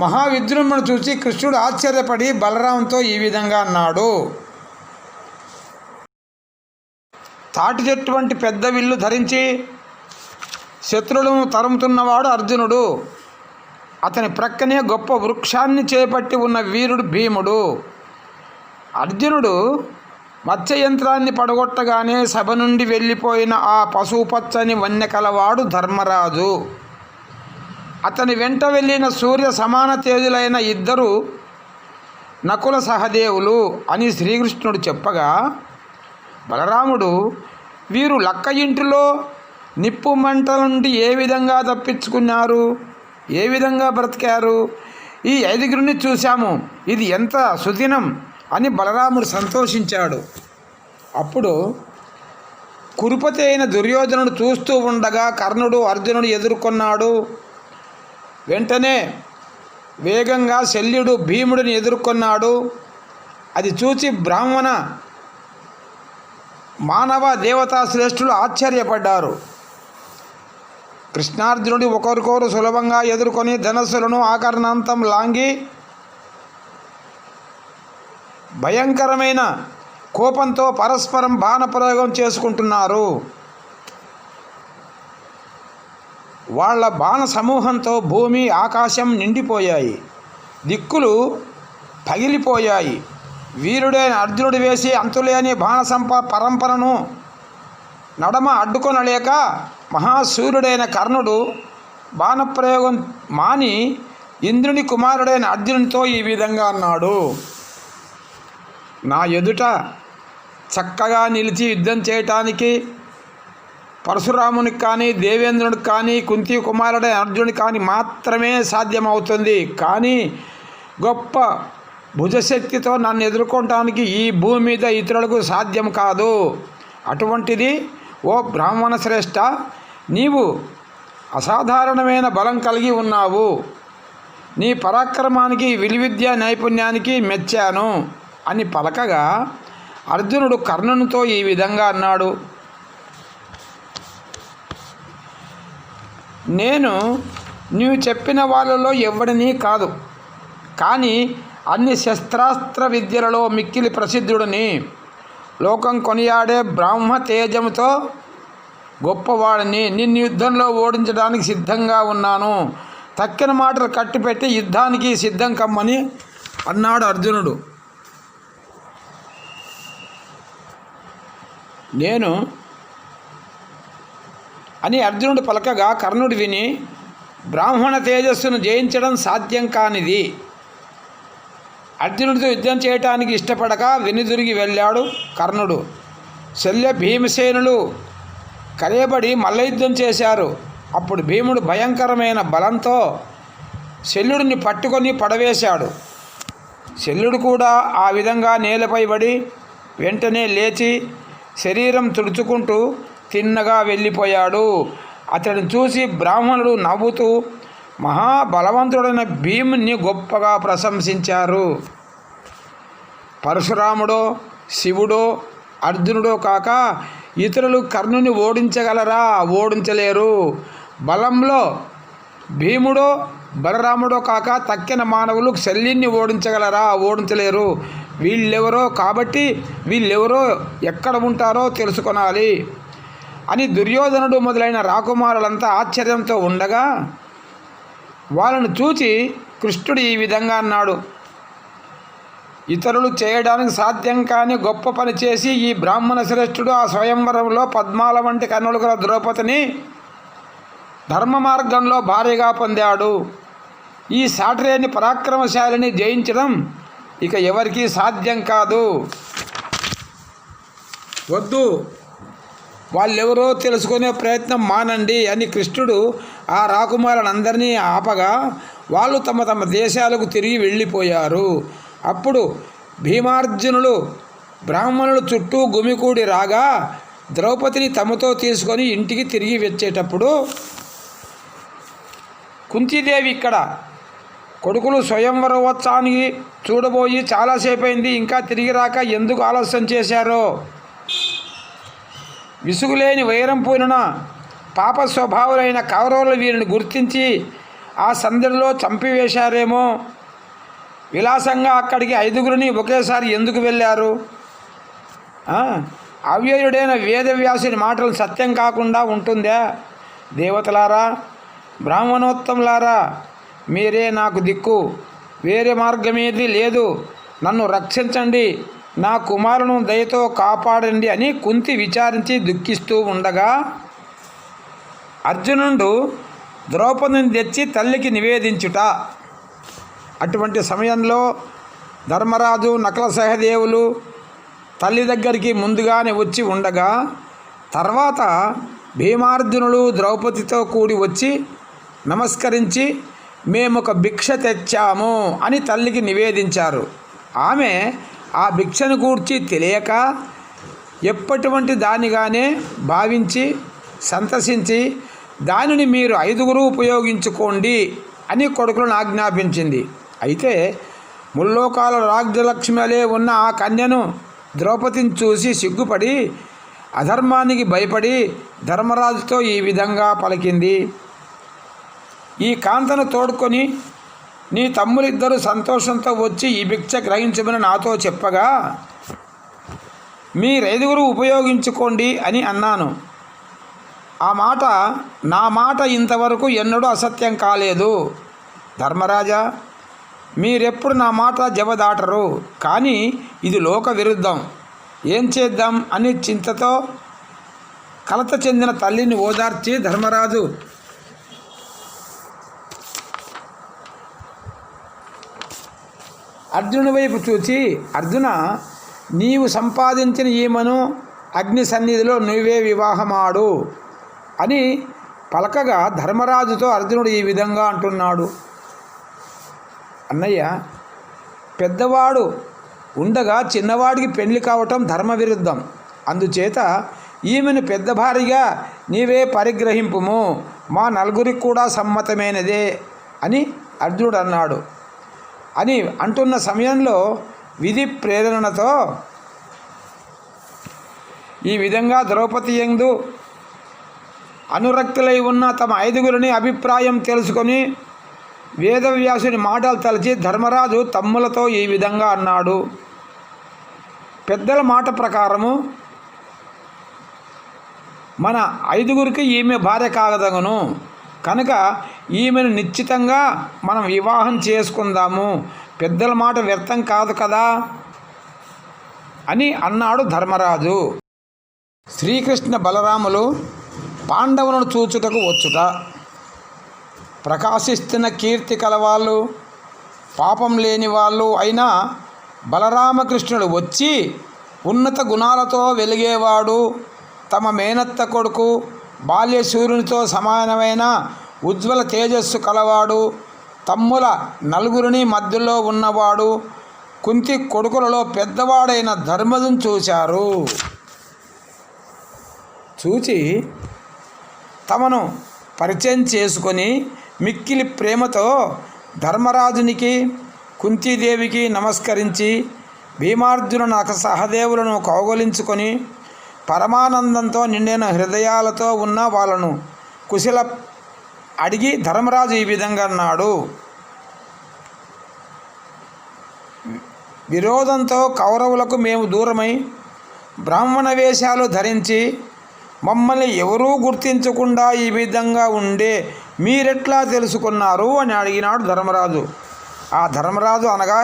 మహావిజృంభణ చూసి కృష్ణుడు ఆశ్చర్యపడి బలరాంతో ఈ విధంగా అన్నాడు. తాటి చెట్టు వంటి పెద్ద విల్లు ధరించి శత్రువులను తరుముతున్నవాడు అర్జునుడు. అతని ప్రక్కనే గొప్ప వృక్షాన్ని చేపట్టి ఉన్న వీరుడు భీముడు. అర్జునుడు మత్స్యయంత్రాన్ని పడగొట్టగానే సభ నుండి వెళ్ళిపోయిన ఆ పశుపచ్చని వన్య కలవాడు ధర్మరాజు. అతని వెంట వెళ్ళిన సూర్య సమాన తేజులైన ఇద్దరు నకుల సహదేవులు అని శ్రీకృష్ణుడు చెప్పగా, బలరాముడు వీరు లక్క ఇంటిలో నిప్పు మంటల నుండి ఏ విధంగా తప్పించుకున్నారు, ఏ విధంగా బ్రతికారు, ఈ ఐదుగురిని చూశాము, ఇది ఎంత సుదినం అని బలరాముడు సంతోషించాడు. అప్పుడు కురుపతి అయిన దుర్యోధనుడు చూస్తూ ఉండగా కర్ణుడు అర్జునుడు ఎదుర్కొన్నాడు. వెంటనే వేగంగా శల్యుడు భీముడిని ఎదుర్కొన్నాడు. అది చూచి బ్రాహ్మణ మానవ దేవతా శ్రేష్ఠులు ఆశ్చర్యపడ్డారు. కృష్ణార్జునుడు ఒకరికొకరు సులభంగా ఎదుర్కొని ధనస్సులను ఆకర్ణాంతం లాంగి భయంకరమైన కోపంతో పరస్పరం బాణప్రయోగం చేసుకుంటున్నారు. వాళ్ళ బాణ సమూహంతో భూమి ఆకాశం నిండిపోయాయి, దిక్కులు పగిలిపోయాయి. వీరుడైన అర్జునుడు వేసి అంతులేని బాణసంప పరంపరను నడమ అడ్డుకొనలేక మహాసూర్యుడైన కర్ణుడు బాణప్రయోగం మాని ఇంద్రుని కుమారుడైన అర్జునునితో ఈ విధంగా అన్నాడు. నా ఎదుట చక్కగా నిలిచి యుద్ధం చేయటానికి పరశురామునికి కానీ, దేవేంద్రునికి కానీ, కుంతి కుమారుడైన అర్జునుడికి కానీ మాత్రమే సాధ్యమవుతుంది. కానీ గొప్ప భుజశక్తితో నన్ను ఎదుర్కొనటానికి ఈ భూమి మీద ఇతరులకు సాధ్యం కాదు. అటువంటిది ఓ బ్రాహ్మణ శ్రేష్ఠ, నీవు అసాధారణమైన బలం కలిగి ఉన్నావు. నీ పరాక్రమానికి, విలువిద్య నైపుణ్యానికి మెచ్చాను అని పలకగా అర్జునుడు కర్ణునితో ఈ విధంగా అన్నాడు. నేను నీవు చెప్పిన వాళ్ళలో ఎవడిని కాదు, కానీ అన్ని శస్త్రాస్త్ర విద్యలలో మిక్కిలి ప్రసిద్ధుడిని, లోకం కొనియాడే బ్రాహ్మ తేజముతో గొప్పవాడిని. నిన్ను యుద్ధంలో ఓడించడానికి సిద్ధంగా ఉన్నాను. తక్కిన మాటలు కట్టిపెట్టి యుద్ధానికి సిద్ధం కమ్మని అన్నాడు అర్జునుడు. నేను అని అర్జునుడు పలకగా కర్ణుడు విని, బ్రాహ్మణ తేజస్సును జయించడం సాధ్యం కానిది. అర్జునుడితో యుద్ధం చేయటానికి ఇష్టపడక వెనుదిరిగి వెళ్ళాడు కర్ణుడు. శల్య భీమసేనులు కలయబడి మల్లయుద్ధం చేశారు. అప్పుడు భీముడు భయంకరమైన బలంతో శల్యుడిని పట్టుకొని పడవేశాడు. శల్యుడు కూడా ఆ విధంగా నేలపై పడి వెంటనే లేచి శరీరం తుడుచుకుంటూ తిన్నగా వెళ్ళిపోయాడు. అతడిని చూసి బ్రాహ్మణుడు నవ్వుతూ మహాబలవంతుడైన భీముని గొప్పగా ప్రశంసించారు. పరశురాముడో, శివుడో, అర్జునుడో కాక ఇతరులు కర్ణుని ఓడించగలరా? ఓడించలేరు. బలంలో భీముడో, బలరాముడో కాక తక్కిన మానవులు శల్యుని ఓడించగలరా? ఓడించలేరు. వీళ్ళెవరో కాబట్టి వీళ్ళెవరో ఎక్కడ ఉంటారో తెలుసుకొనాలి అని దుర్యోధనుడు మొదలైన రాకుమారులంతా ఆశ్చర్యంతో ఉండగా వాళ్ళను చూచి కృష్ణుడు ఈ విధంగా అన్నాడు. ఇతరులు చేయడానికి సాధ్యం కాని గొప్ప పని చేసి ఈ బ్రాహ్మణ శ్రేష్ఠుడు ఆ స్వయంవరంలో పద్మాల వంటి కన్నులు గల ద్రౌపదిని ధర్మ మార్గంలో భార్యగా పొందాడు. ఈ సాటిలేని పరాక్రమశాలిని జయించడం ఇక ఎవరికీ సాధ్యం కాదు. వద్దు, వాళ్ళెవరో తెలుసుకునే ప్రయత్నం మానండి అని కృష్ణుడు ఆ రాకుమారులందరినీ ఆపగా వాళ్ళు తమ తమ దేశాలకు తిరిగి వెళ్ళిపోయారు. అప్పుడు భీమార్జునులు బ్రాహ్మణులు చుట్టూ గుమికూడి రాగా ద్రౌపదిని తమతో తీసుకొని ఇంటికి తిరిగి వచ్చేటప్పుడు కుంతీదేవి ఇక్కడ కొడుకులు స్వయంవరోత్సవానికి చూడబోయి చాలాసేపు అయింది, ఇంకా తిరిగి రాక ఎందుకు ఆలస్యం చేశారో, విసుగులేని వైరం పూరిన పాప స్వభావులైన కౌరవులు వీరిని గుర్తించి ఆ సందడిలో చంపివేశారేమో. విలాసంగా అక్కడికి 5గురిని ఒకేసారి ఎందుకు వెళ్ళారు? అవ్యయుడైన వేదవ్యాసుని మాటలు సత్యం కాకుండా ఉంటుందా? దేవతలారా, బ్రాహ్మణోత్తములారా, మీరే నాకు దిక్కు, వేరే మార్గమేది లేదు. నన్ను రక్షించండి, నా కుమారును దయతో కాపాడండి అని కుంతి విచారించి దుఃఖిస్తూ ఉండగా అర్జునుడు ద్రౌపదిని తెచ్చి తల్లికి నివేదించుట. అటువంటి సమయంలో ధర్మరాజు, నకుల సహదేవులు తల్లి దగ్గరికి ముందుగానే వచ్చి ఉండగా తర్వాత భీమార్జునులు ద్రౌపదితో కూడి వచ్చి నమస్కరించి మేమొక భిక్ష తెచ్చాము అని తల్లికి నివేదించారు. ఆమె ఆ భిక్షను గూర్చి తెలియక ఎప్పటివంటి దానిగానే భావించి సంతసించి దానిని మీరు 5గురు ఉపయోగించుకోండి అని కొడుకులను ఆజ్ఞాపించింది. అయితే ముల్లోకాల రాజ్యలక్ష్మిలే ఉన్న ఆ కన్యను ద్రౌపదిని చూసి సిగ్గుపడి అధర్మానికి భయపడి ధర్మరాజుతో ఈ విధంగా పలికింది. ఈ కాంతను తోడుకొని నీ తమ్ములిద్దరూ సంతోషంతో వచ్చి ఈ భిక్ష గ్రహించమని నాతో చెప్పగా మీరు 5గురు ఉపయోగించుకోండి అని అన్నాను. ఆ మాట నా మాట ఇంతవరకు ఎన్నడూ అసత్యం కాలేదు. ధర్మరాజా, మీరెప్పుడు నా మాట జవదాటరు, కానీ ఇది లోక విరుద్ధం. ఏం చేద్దాం అని చింతతో కలత చెందిన తల్లిని ఓదార్చి ధర్మరాజు అర్జునుడి వైపు చూచి, అర్జున, నీవు సంపాదించిన ఈమెను అగ్ని సన్నిధిలో నువ్వే వివాహమాడు అని పలకగా ధర్మరాజుతో అర్జునుడు ఈ విధంగా అంటున్నాడు. అన్నయ్య, పెద్దవాడు ఉండగా చిన్నవాడికి పెళ్లి కావటం ధర్మ విరుద్ధం. అందుచేత ఈమెను పెద్ద భార్యగా నీవే పరిగ్రహింపుము, మా నలుగురికి కూడా సమ్మతమైనదే అని అర్జునుడు అన్నాడు. అని అంటున్న సమయంలో విధి ప్రేరణతో ఈ విధంగా ద్రౌపది యందు అనురక్తులై ఉన్న తమ 5గురిని అభిప్రాయం తెలుసుకొని వేదవ్యాసుని మాటలు తలచి ధర్మరాజు తమ్ములతో ఈ విధంగా అన్నాడు. పెద్దల మాట ప్రకారము మన 5గురికి ఈమె భార్య కాగదగను కనుక ఈమెను నిశ్చితంగా మనం వివాహం చేసుకుందాము, పెద్దల మాట వ్యర్థం కాదు కదా అని అన్నాడు ధర్మరాజు. శ్రీకృష్ణ బలరాములు పాండవులను చూచుటకు వచ్చుట. ప్రకాశిస్తున్న కీర్తి కలవాళ్ళు, పాపం లేని వాళ్ళు అయినా బలరామకృష్ణుడు వచ్చి ఉన్నత గుణాలతో వెలిగేవాడు, తమ మేనత్త కొడుకు, బాల్య సూర్యునితో సమానమైన ఉజ్వల తేజస్సు కలవాడు, తమ్ముల 4గురిని మధ్యలో ఉన్నవాడు, కుంతి కొడుకులలో పెద్దవాడైన ధర్మజుని చూశారు. చూచి తమను పరిచయం చేసుకొని మిక్కిలి ప్రేమతో ధర్మరాజునికి, కుంతీదేవికి నమస్కరించి భీమార్జున నక సహదేవులను కౌగలించుకొని పరమానందంతో నిండిన హృదయాలతో ఉన్న వాళ్ళను కుశల అడిగి ధర్మరాజు ఈ విధంగా అన్నాడు. విరోధంతో కౌరవులకు మేము దూరమై బ్రాహ్మణ వేషాలు ధరించి మమ్మల్ని ఎవరూ గుర్తించకుండా ఈ విధంగా ఉండే మీరెట్లా తెలుసుకున్నారు అని అడిగినాడు ధర్మరాజు. ఆ ధర్మరాజు అనగా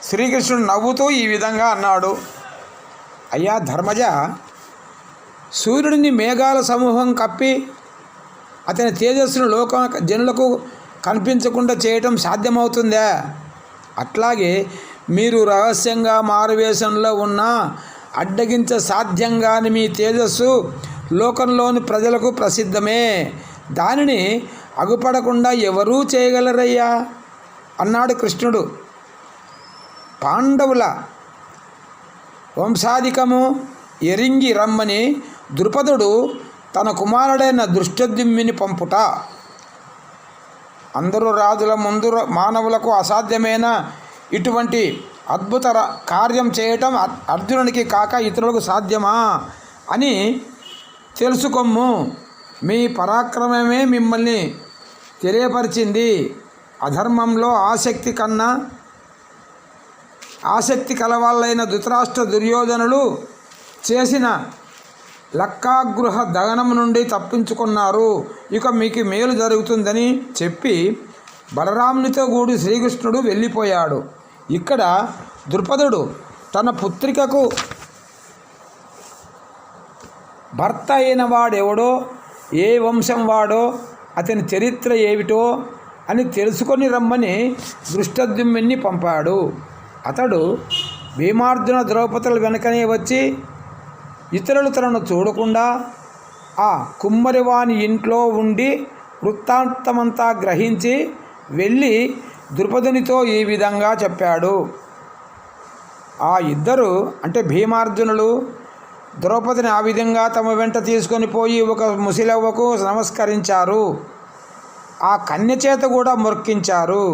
శ్రీకృష్ణుడు నవ్వుతూ ఈ విధంగా అన్నాడు. అయ్యా ధర్మజ, సూర్యుడిని మేఘాల సమూహం కప్పి అతని తేజస్సును జనులకు కనిపించకుండా చేయటం సాధ్యమవుతుందా? అట్లాగే మీరు రహస్యంగా మారువేషంలో ఉన్న అడ్డగించ సాధ్యంగాని మీ తేజస్సు లోకంలోని ప్రజలకు ప్రసిద్ధమే. దానిని అగుపడకుండా ఎవరూ చేయగలరయ్యా అన్నాడు కృష్ణుడు. పాండవుల వంశాధికము ఎరింగి రమ్మని ద్రుపదుడు తన కుమారుడైన దృష్టద్యుమ్నుని పంపుట. అందరూ రాజుల ముందు మానవులకు అసాధ్యమైన ఇటువంటి అద్భుత కార్యం చేయటం అర్జునునికి కాక ఇతరులకు సాధ్యమా అని తెలుసుకొమ్ము. మీ పరాక్రమమే మిమ్మల్ని తెలియపరిచింది. అధర్మంలో ఆసక్తి కలవాళ్ళైన ధృతరాష్ట్ర దుర్యోధనులు చేసిన లక్కాగృహ దహనం నుండి తప్పించుకున్నారు. ఇక మీకు మేలు జరుగుతుందని చెప్పి బలరామునితో కూడి శ్రీకృష్ణుడు వెళ్ళిపోయాడు. ఇక్కడ ద్రుపదుడు తన పుత్రికకు భర్త అయిన వాడెవడో, ఏ వంశం వాడో, అతని చరిత్ర ఏమిటో అని తెలుసుకొని రమ్మని దృష్టద్యుమ్నుని పంపాడు. అతడు భీమార్జున ద్రౌపదుల వెనకనే వచ్చి ఇతరులు తనను చూడకుండా ఆ కుమ్మరివాని ఇంట్లో ఉండి వృత్తాంతమంతా గ్రహించి వెళ్ళి ద్రుపదునితో ఈ విధంగా చెప్పాడు. ఆ ఇద్దరు అంటే భీమార్జునులు ద్రౌపదిని ఆ విధంగా తమ వెంట తీసుకొని పోయి ఒక ముసిలవ్వకు నమస్కరించారు. ఆ కన్య చేత కూడా మొక్కించారు.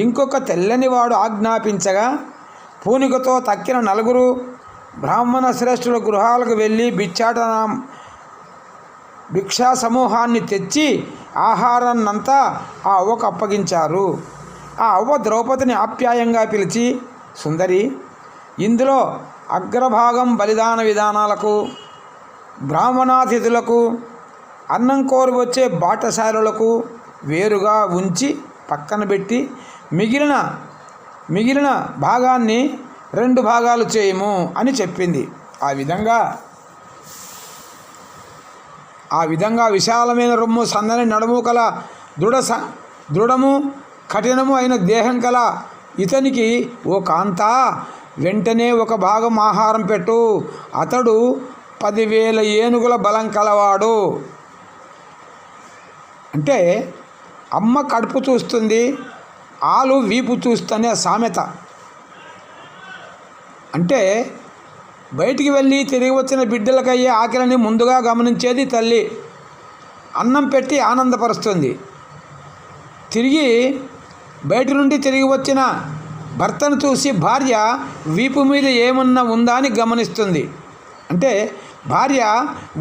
ఇంకొక తెల్లనివాడు ఆజ్ఞాపించగా పూనికతో తక్కిన 4 బ్రాహ్మణ శ్రేష్ఠుల గృహాలకు వెళ్ళి భిక్షా సమూహాన్ని తెచ్చి ఆహారాన్నంతా ఆ అవ్వకు అప్పగించారు. ఆ అవ్వ ద్రౌపదిని ఆప్యాయంగా పిలిచి, సుందరి, ఇందులో అగ్రభాగం బలిదాన విధానాలకు, బ్రాహ్మణాతిథులకు, అన్నం కోరి వచ్చే బాటసారులకు వేరుగా ఉంచి పక్కన పెట్టి మిగిలిన భాగాన్ని 2 భాగాలు చేయము అని చెప్పింది. ఆ విధంగా విశాలమైన రొమ్ము, సన్నని నడుము కల దృఢము కఠినము అయిన దేహం కల ఇతనికి, ఓ కాంతా, వెంటనే 1 భాగం ఆహారం పెట్టు. అతడు 10,000 ఏనుగుల బలం కలవాడు. అంటే అమ్మ కడుపు చూస్తుంది, ఆలు వీపు చూస్తనే సామెత. అంటే బయటికి వెళ్ళి తిరిగి వచ్చిన బిడ్డలకయ్యే ఆకలిని ముందుగా గమనించేది తల్లి. అన్నం పెట్టి ఆనందపరుస్తుంది. బయట నుండి తిరిగి వచ్చిన భర్తను చూసి భార్య వీపు మీద ఏమన్నా ఉందా అని గమనిస్తుంది. అంటే భార్య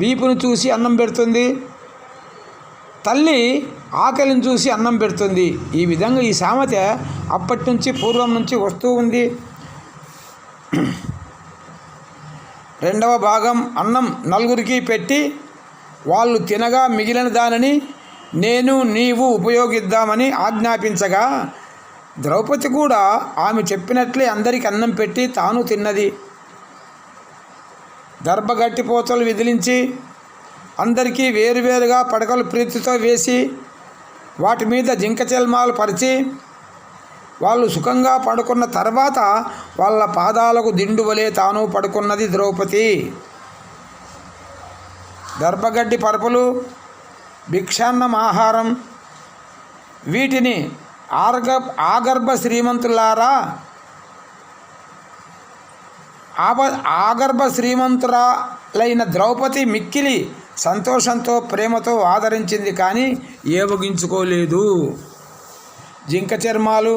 వీపును చూసి అన్నం పెడుతుంది, తల్లి ఆకలిని చూసి అన్నం పెడుతుంది. ఈ విధంగా ఈ సామెత అప్పటి నుంచి పూర్వం నుంచి వస్తూ ఉంది. 2వ భాగం అన్నం 4గురికి పెట్టి వాళ్ళు తినగా మిగిలిన దానిని నేను నీవు ఉపయోగిద్దామని ఆజ్ఞాపించగా ద్రౌపది కూడా ఆమె చెప్పినట్లే అందరికి అన్నం పెట్టి తాను తిన్నది. దర్భగట్టిపోతలు విదిలించి అందరికీ వేరువేరుగా పడకలు ప్రీతితో వేసి వాటి మీద జింక చల్మాలు పరిచి వాళ్ళు సుఖంగా పడుకున్న తర్వాత వాళ్ళ పాదాలకు దిండు వలె తాను పడుకున్నది ద్రౌపది. దర్భగడ్డి పరుపులు, భిక్షాన్నం ఆహారం, వీటిని ఆగర్భ శ్రీమంతులారా, ఆగర్భ శ్రీమంతురాలైన ద్రౌపది మిక్కిలి సంతోషంతో ప్రేమతో ఆదరించింది, కానీ ఏవగించుకోలేదు. జింక చర్మాలు,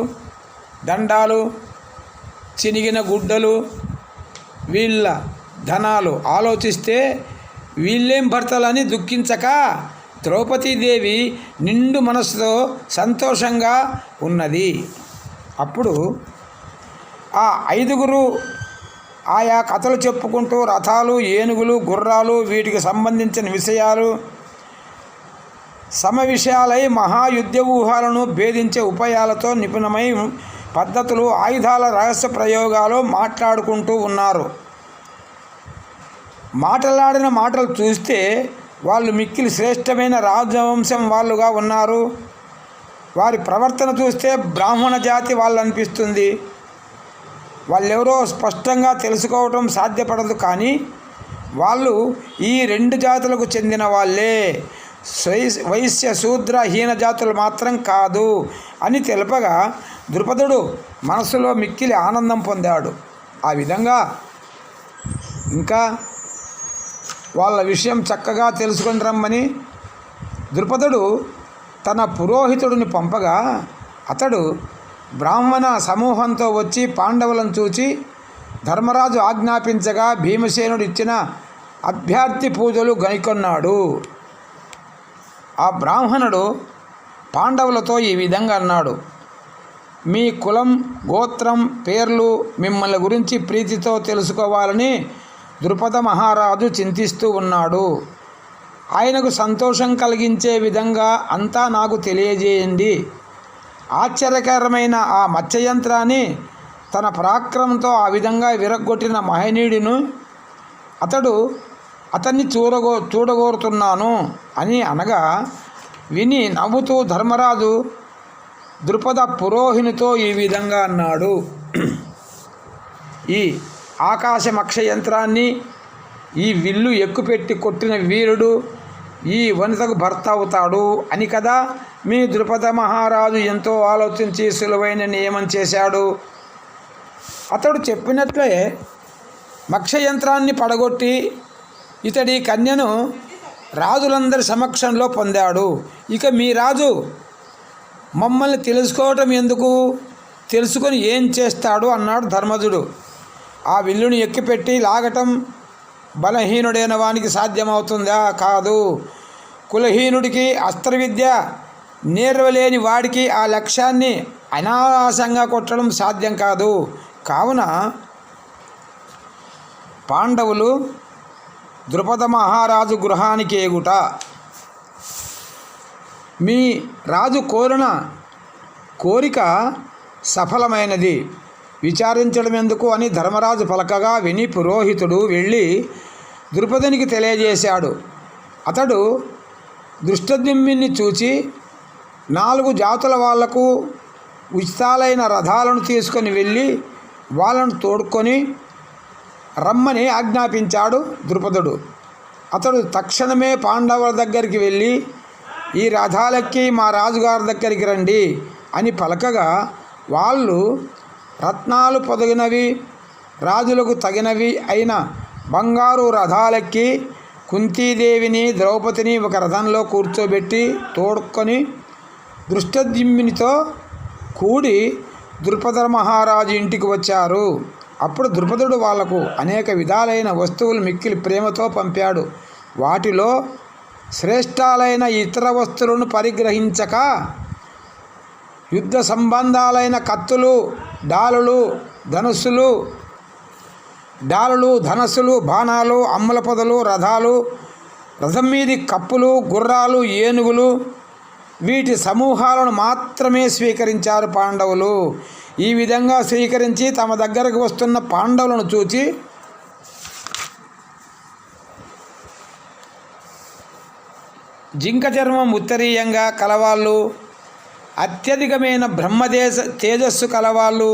దండాలు, చినిగిన గుడ్డలు, వీళ్ళ ధనాలు ఆలోచిస్తే వీళ్ళేం భర్తలని దుఃఖించక ద్రౌపదీదేవి నిండు మనసుతో సంతోషంగా ఉన్నది. అప్పుడు ఆ 5గురు ఆయా కథలు చెప్పుకుంటూ రథాలు, ఏనుగులు, గుర్రాలు, వీటికి సంబంధించిన విషయాలు, సమ విషయాలై మహాయుద్ధ ఊహాలను భేదించే ఉపాయాలతో నిపుణమై పద్ధతులు, ఆయుధాల రహస్య ప్రయోగాలు మాట్లాడుకుంటూ ఉన్నారు. మాటలాడిన మాటలు చూస్తే వాళ్ళు మిక్కిలి శ్రేష్టమైన రాజవంశం వాళ్ళుగా ఉన్నారు. వారి ప్రవర్తన చూస్తే బ్రాహ్మణ జాతి వాళ్ళు అనిపిస్తుంది. వాళ్ళెవరో స్పష్టంగా తెలుసుకోవటం సాధ్యపడదు, కానీ వాళ్ళు ఈ 2 జాతులకు చెందిన వాళ్ళే, వైశ్య శూద్ర హీన జాతులు మాత్రం కాదు అని తెలుపగా ద్రుపదుడు మనసులో మిక్కిలి ఆనందం పొందాడు. ఆ విధంగా ఇంకా వాళ్ళ విషయం చక్కగా తెలుసుకొని రమ్మని ద్రుపదుడు తన పురోహితుడిని పంపగా అతడు బ్రాహ్మణ సమూహంతో వచ్చి పాండవులను చూచి ధర్మరాజు ఆజ్ఞాపించగా భీమసేనుడు ఇచ్చిన అభ్యర్థి పూజలు గైకొన్నాడు. ఆ బ్రాహ్మణుడు పాండవులతో ఈ విధంగా అన్నాడు: మీ కులం, గోత్రం, పేర్లు మిమ్మల్ని గురించి ప్రీతితో తెలుసుకోవాలని ద్రుపద మహారాజు చింతిస్తూ ఉన్నాడు. ఆయనకు సంతోషం కలిగించే విధంగా అంతా నాకు తెలియజేయండి. ఆశ్చర్యకరమైన ఆ మత్స్యయంత్రాన్ని తన పరాక్రమంతో ఆ విధంగా విరగ్గొట్టిన మహనీయుడును అతన్ని చూడగోరుతున్నాను అని అనగా విని నవ్వుతూ ధర్మరాజు ద్రుపద పురోహినితో ఈ విధంగా అన్నాడు: ఈ ఆకాశమక్ష యంత్రాన్ని ఈ విల్లు ఎక్కుపెట్టి కొట్టిన వీరుడు ఈ వనితకు భర్త అవుతాడు అని కదా మీ ద్రుపద మహారాజు ఎంతో ఆలోచించి సులువైన నియమం చేశాడు. అతడు చెప్పినట్లే మక్షయంత్రాన్ని పడగొట్టి ఇతడి కన్యను రాజులందరి సమక్షంలో పొందాడు. ఇక మీ రాజు మమ్మల్ని తెలుసుకోవటం ఎందుకు, తెలుసుకొని ఏం చేస్తాడు అన్నాడు ధర్మజుడు. ఆ విల్లుని ఎక్కిపెట్టి లాగటం బలహీనుడైన వానికి సాధ్యమవుతుందా? కాదు. కులహీనుడికి అస్త్రవిద్య నేర్వలేని వాడికి ఆ లక్ష్యాన్ని అనాయాసంగా కొట్టడం సాధ్యం కాదు. కావున పాండవులు ద్రుపద మహారాజు గృహానికి ఎగుట మీ రాజు కోరిన కోరిక సఫలమైనది, విచారించడం ఎందుకు అని ధర్మరాజు పలకగా విని పురోహితుడు వెళ్ళి ద్రుపదునికి తెలియజేశాడు. అతడు దృష్టద్యుమ్నుని చూచి 4 జాతుల వాళ్లకు ఉచితాలైన రథాలను తీసుకొని వెళ్ళి వాళ్ళను తోడుకొని రమ్మని ఆజ్ఞాపించాడు ద్రుపదుడు. అతడు తక్షణమే పాండవుల దగ్గరికి వెళ్ళి ఈ రథాలెక్కి మా రాజుగారి దగ్గరికి రండి అని పలకగా వాళ్ళు రత్నాలు పొదిగినవి రాజులకు తగినవి అయిన బంగారు రథాలెక్కి కుంతీదేవిని ద్రౌపదిని ఒక రథంలో కూర్చోబెట్టి తోడుకొని దృష్టద్యుమ్నునితో కూడి ద్రుపద మహారాజు ఇంటికి వచ్చారు. అప్పుడు ద్రుపదుడు వాళ్లకు అనేక విధాలైన వస్తువులు మిక్కిలి ప్రేమతో పంపాడు. వాటిలో శ్రేష్టాలైన ఇతర వస్తువులను పరిగ్రహించక యుద్ధ సంబంధాలైన కత్తులు, డాలులు, ధనస్సులు, బాణాలు, అమ్ముల పొదలు, రథాలు, రథం మీది కప్పులు, గుర్రాలు, ఏనుగులు వీటి సమూహాలను మాత్రమే స్వీకరించారు పాండవులు. ఈ విధంగా స్వీకరించి తమ దగ్గరకు వస్తున్న పాండవులను చూచి జింక చర్మం ఉత్తరీయంగా కలవాళ్ళు, అత్యధికమైన తేజస్సు కలవాళ్ళు,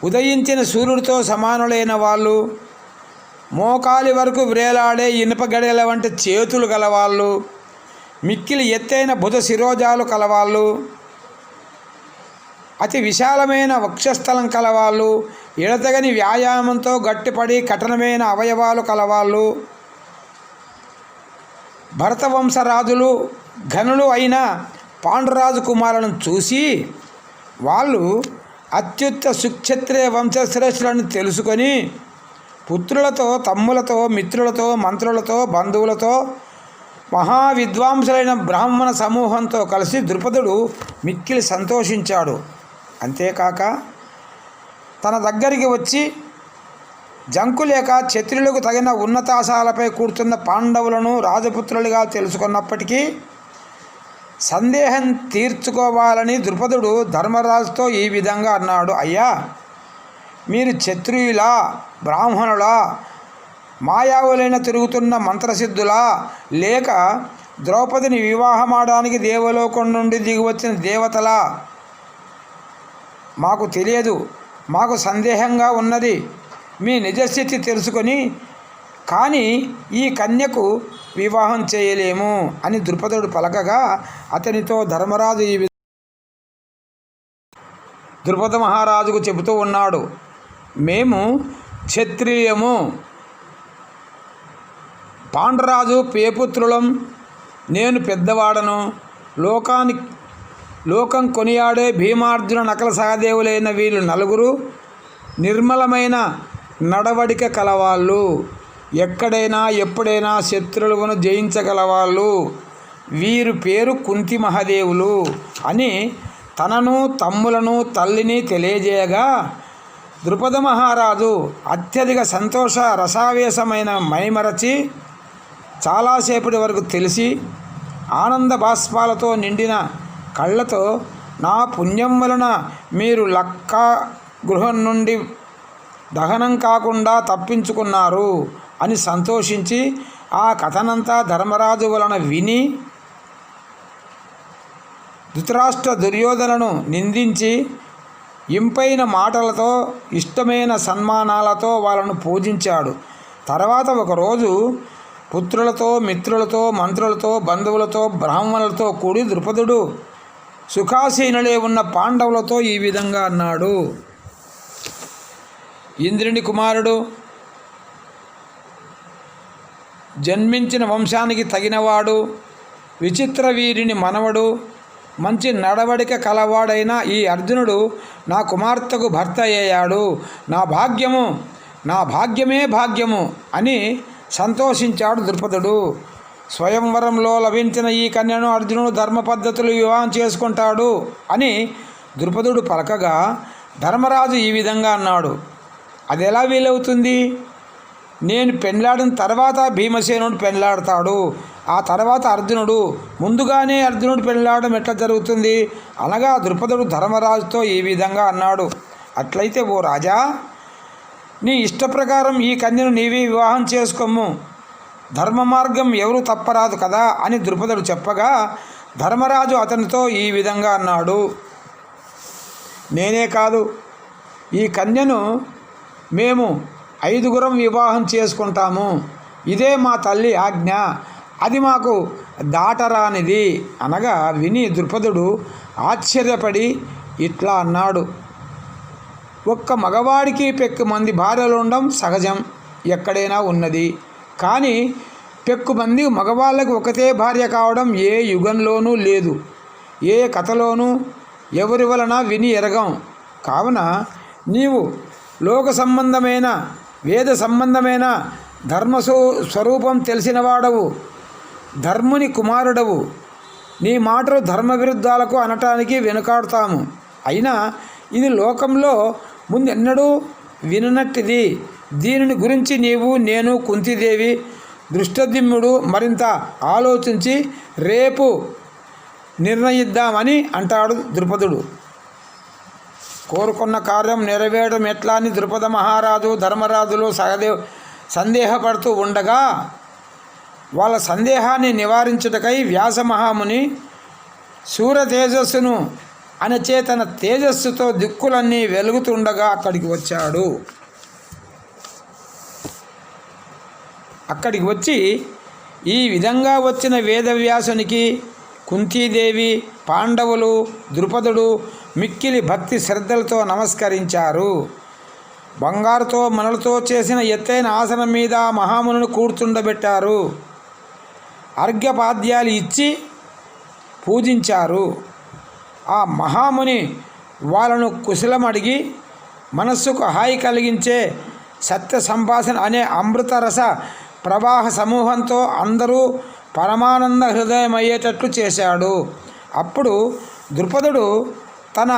ఉదయించిన సూర్యుడితో సమానులైన వాళ్ళు, మోకాలి వరకు వ్రేలాడే ఇనుప గడియల వంటి చేతులు గలవాళ్ళు, మిక్కిలి ఎత్తైన భుజ శిరోజాలు కలవాళ్ళు, అతి విశాలమైన వక్షస్థలం కలవాళ్ళు, ఎడతగని వ్యాయామంతో గట్టిపడి కఠినమైన అవయవాలు కలవాళ్ళు, భరతవంశరాజులు ఘనులు అయిన పాండురాజు కుమారులను చూసి వాళ్ళు అత్యుత్త సుక్షత్రియ వంశశ్రేష్ఠులను తెలుసుకొని పుత్రులతో, తమ్ములతో, మిత్రులతో, మంత్రులతో, బంధువులతో, మహావిద్వాంసులైన బ్రాహ్మణ సమూహంతో కలిసి ద్రుపదుడు మిక్కిలి సంతోషించాడు. అంతేకాక తన దగ్గరికి వచ్చి జంకులేక క్షత్రియులకు తగిన ఉన్నతాశాలపై కూర్చున్న పాండవులను రాజపుత్రులుగా తెలుసుకున్నప్పటికీ సందేహం తీర్చుకోవాలని ద్రుపదుడు ధర్మరాజుతో ఈ విధంగా అన్నాడు: అయ్యా, మీరు క్షత్రియులా, బ్రాహ్మణులా, మాయావులైన తిరుగుతున్న మంత్రసిద్ధులా, లేక ద్రౌపదిని వివాహమాడడానికి దేవలోకం నుండి దిగివచ్చిన దేవతలా? మాకు తెలియదు, మాకు సందేహంగా ఉన్నది. మీ నిజస్థితి తెలుసుకొని కానీ ఈ కన్యకు వివాహం చేయలేము అని ద్రుపదుడు పలకగా అతనితో ధర్మరాజు ఈ ద్రుపద మహారాజుకు చెబుతూ ఉన్నాడు: మేము క్షత్రియులము, పాండురాజు పేపుత్రులం, నేను పెద్దవాడను. లోకం కొనియాడే భీమార్జున నకల సహదేవులైన వీళ్ళు 4 నిర్మలమైన నడవడిక కలవాళ్ళు, ఎక్కడైనా ఎప్పుడైనా శత్రువులను జయించగలవాళ్ళు. వీరి పేరు కుంతి మహాదేవులు అని తనను తమ్ములను తల్లిని తెలియజేయగా ద్రుపద మహారాజు అత్యధిక సంతోష రసావేశమైన మైమరచి చాలాసేపటి వరకు తెలిసి ఆనంద బాష్పాలతో నిండిన కళ్ళతో నా పుణ్యం వలన మీరు లక్కా గృహం నుండి దహనం కాకుండా తప్పించుకున్నారు అని సంతోషించి ఆ కథనంతా ధర్మరాజు వలన విని ధృతరాష్ట్ర దుర్యోధనను నిందించి ఇంపైన మాటలతో ఇష్టమైన సన్మానాలతో వాళ్ళను పూజించాడు. తర్వాత ఒకరోజు పుత్రులతో మిత్రులతో మంత్రులతో బంధువులతో బ్రాహ్మణులతో కూడి ద్రుపదుడు సుఖాసీనులే ఉన్న పాండవులతో ఈ విధంగా అన్నాడు. ఇంద్రుని కుమారుడు, జన్మించిన వంశానికి తగినవాడు, విచిత్ర వీరిని మనవడు, మంచి నడవడిక కలవాడైన ఈ అర్జునుడు నా కుమార్తెకు భర్త అయ్యాడు. నా భాగ్యమే భాగ్యము అని సంతోషించాడు ద్రుపదుడు. స్వయంవరంలో లభించిన ఈ కన్యను అర్జునుడు ధర్మ పద్ధతులు వివాహం చేసుకుంటాడు అని ద్రుపదుడు పలకగా ధర్మరాజు ఈ విధంగా అన్నాడు. అది ఎలా వీలవుతుంది? నేను పెండ్లాడిన తర్వాత భీమసేనుడు పెండ్లాడతాడు, ఆ తర్వాత అర్జునుడు, ముందుగానే అర్జునుడు పెండ్లాడడం ఎట్లా జరుగుతుంది? అనగా ద్రుపదుడు ధర్మరాజుతో ఈ విధంగా అన్నాడు. అట్లయితే ఓ రాజా, నీ ఇష్టప్రకారం ఈ కన్యను నీవే వివాహం చేసుకోము, ధర్మ మార్గం ఎవరు తప్పరాదు కదా అని ద్రుపదుడు చెప్పగా ధర్మరాజు అతనితో ఈ విధంగా అన్నాడు. నేనే కాదు, ఈ కన్యను మేము 5గురం వివాహం చేసుకుంటాము, ఇదే మా తల్లి ఆజ్ఞ, అది మాకు దాటరానిది అనగా విని ద్రుపదుడు ఆశ్చర్యపడి ఇట్లా అన్నాడు. ఒక్క మగవాడికి పెక్కు మంది భార్యలు ఉండడం సహజం, ఎక్కడైనా ఉన్నది. కానీ పెక్కు మంది మగవాళ్ళకి ఒకటే భార్య కావడం ఏ యుగంలోనూ లేదు, ఏ కథలోనూ ఎవరి వలన విని ఎరగం. కావున నీవు లోక సంబంధమైన వేద సంబంధమైన ధర్మ స్వరూపం తెలిసినవాడవు, ధర్ముని కుమారుడవు. నీ మాటలు ధర్మ విరుద్ధాలకు అనటానికి వెనుకాడుతాము. అయినా ఇది లోకంలో ముందెన్నడూ విననట్టిది. దీనిని గురించి నీవు, నేను, కుంతీదేవి, దృష్టద్యుమ్నుడు మరింత ఆలోచించి రేపు నిర్ణయిద్దామని అంటాడు ద్రుపదుడు. కోరుకున్న కార్యం నెరవేరడం ఎట్లా అని ద్రుపద మహారాజు ధర్మరాజులు సందేహపడుతూ ఉండగా వాళ్ళ సందేహాన్ని నివారించుటకై వ్యాస మహాముని సూర్య తేజస్సును అనచే తన తేజస్సుతో దిక్కులన్నీ వెలుగుతుండగా అక్కడికి వచ్చాడు. అక్కడికి వచ్చి ఈ విధంగా వచ్చిన వేదవ్యాసునికి కుంతీదేవి, పాండవులు, ద్రుపదుడు మిక్కిలి భక్తి శ్రద్ధలతో నమస్కరించారు. బంగారుతో మనులతో చేసిన ఎత్తైన ఆసనం మీద మహామునును కూర్చుండబెట్టారు. అర్ఘ్యపాద్యాలు ఇచ్చి పూజించారు. ఆ మహాముని వాళ్ళను కుశలం అడిగి మనస్సుకు హాయి కలిగించే సత్య సంభాషణ అనే అమృతరస ప్రవాహ సమూహంతో అందరూ పరమానంద హృదయమయ్యేటట్లు చేశాడు. అప్పుడు ద్రుపదుడు తన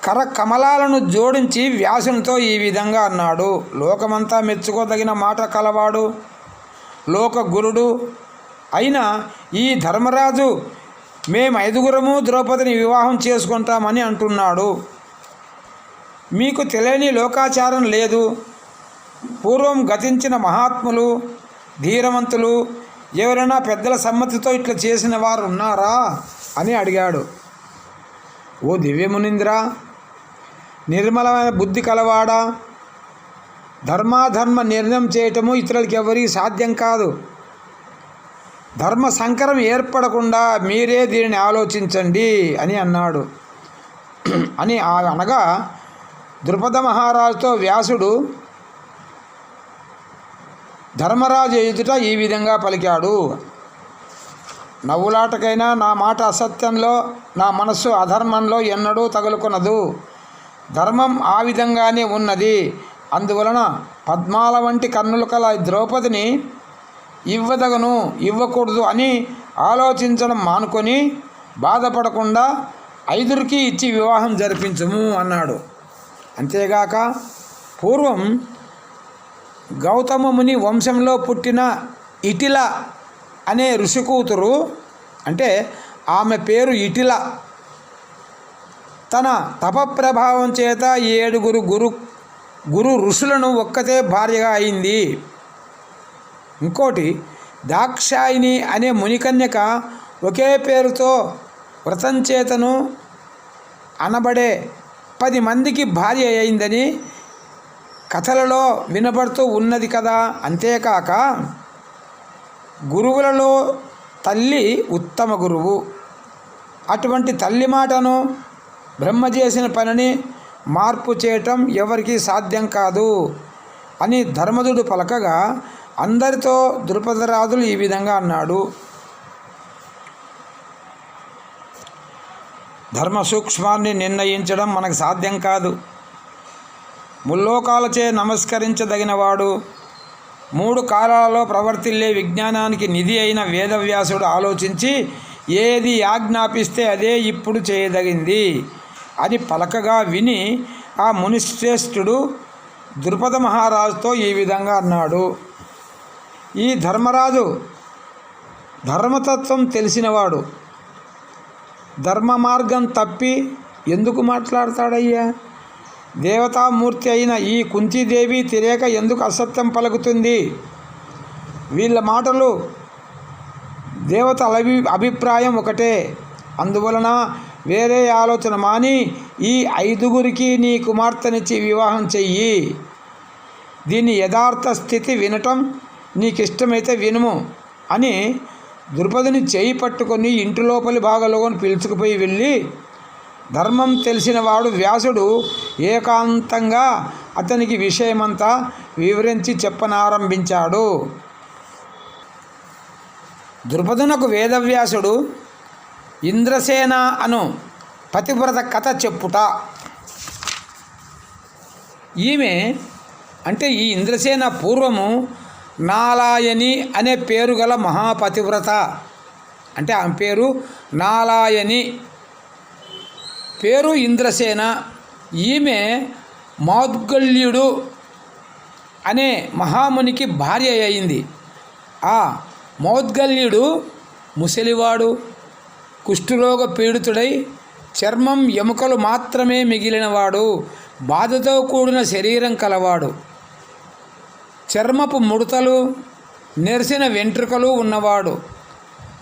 కరకమలాలను జోడించి వ్యాసునితో ఈ విధంగా అన్నాడు. లోకమంతా మెచ్చుకోదగిన మాట కలవాడు, లోక గురుడు అయిన ఈ ధర్మరాజు మేము 5గురము ద్రౌపదిని వివాహం చేసుకుంటామని అంటున్నాడు. మీకు తెలియని లోకాచారం లేదు. పూర్వం గతించిన మహాత్ములు, ధీరవంతులు ఎవరైనా పెద్దల సమ్మతితో ఇట్లా చేసిన వారు ఉన్నారా అని అడిగాడు. ఓ దివ్యమునింద్ర, నిర్మలమైన బుద్ధి కలవాడా, ధర్మాధర్మ నిర్ణయం చేయటము ఇతరులకి ఎవరికి సాధ్యం కాదు. ధర్మ సంకరం ఏర్పడకుండా మీరే దీనిని ఆలోచించండి అని అన్నాడు. అనగా ద్రుపద మహారాజుతో వ్యాసుడు ధర్మరాజు ఎదుట ఈ విధంగా పలికాడు. నవ్వులాటకైనా నా మాట అసత్యంలో, నా మనస్సు అధర్మంలో ఎన్నడూ తగులుకొనదు. ధర్మం ఆ విధంగానే ఉన్నది. అందువలన పద్మాల వంటి కన్నులు కల ద్రౌపదిని ఇవ్వదగను ఇవ్వకూడదు అని ఆలోచించడం మానుకొని బాధపడకుండా 5కి ఇచ్చి వివాహం జరిపించము అన్నాడు. అంతేగాక పూర్వం గౌతమ ముని వంశంలో పుట్టిన ఇటిల అనే ఋషి కూతురు, అంటే ఆమె పేరు ఇటిల, తన తపప్రభావం చేత 7 గురు ఋషులను ఒక్కతే భార్యగా అయింది. ఇంకోటి దాక్షాయిని అనే మునికన్యక ఒకే పేరుతో వ్రతం చేతను అనబడే 10 మందికి భార్య అయిందని కథలలో వినబడుతూ ఉన్నది కదా. అంతేకాక గురువులలో తల్లి ఉత్తమ గురువు. అటువంటి తల్లి మాటను బ్రహ్మ చేసిన పనిని మార్పు చేయటం ఎవరికీ సాధ్యం కాదు అని ధర్మజుడు పలకగా అందరితో ద్రుపదరాజులు ఈ విధంగా అన్నాడు. ధర్మ సూక్ష్మాన్ని నిర్ణయించడం మనకు సాధ్యం కాదు. ముల్లోకాలచే నమస్కరించదగినవాడు, 3 కాలాలలో ప్రవర్తిల్లే విజ్ఞానానికి నిధి అయిన వేదవ్యాసుడు ఆలోచించి ఏది ఆజ్ఞాపిస్తే అదే ఇప్పుడు చేయదగింది అని పలకగా విని ఆ మునిశ్రేష్ఠుడు ద్రుపద మహారాజుతో ఈ విధంగా అన్నాడు. ఈ ధర్మరాజు ధర్మతత్వం తెలిసినవాడు. ధర్మ మార్గం తప్పి ఎందుకు మాట్లాడతాడయ్యా? దేవతామూర్తి అయిన ఈ కుంతీదేవి తెలియక ఎందుకు అసత్యం పలుకుతుంది? వీళ్ళ మాటలు దేవతల అభిప్రాయం ఒకటే. అందువలన వేరే ఆలోచన మాని ఈ 5గురికి నీ కుమార్తెనిచ్చి వివాహం చెయ్యి. దీని యథార్థ స్థితి వినటం నీకిష్టమైతే వినుము అని ద్రుపదుని చేయి పట్టుకొని ఇంటి లోపలి భాగంలోని పిలుచుకుపోయి వెళ్ళి ధర్మం తెలిసినవాడు వ్యాసుడు ఏకాంతంగా అతనికి విషయమంతా వివరించి చెప్పనారంభించాడు. ద్రుపదునకు వేదవ్యాసుడు ఇంద్రసేన అను పతివ్రత కథ చెప్పుట. ఈమె అంటే ఈ ఇంద్రసేన పూర్వము నాలాయని అనే పేరు గల మహాపతివ్రత. అంటే ఆమె పేరు నాలాయని, పేరు ఇంద్రసేన. ఈమె మౌద్గల్యుడు అనే మహామునికి భార్య అయింది. ఆ మౌద్గల్యుడు ముసలివాడు, కుష్ఠరోగ పీడితుడై చర్మం ఎముకలు మాత్రమే మిగిలినవాడు, బాధతో కూడిన శరీరం కలవాడు, చర్మపు ముడతలు నెరిసిన వెంట్రుకలు ఉన్నవాడు,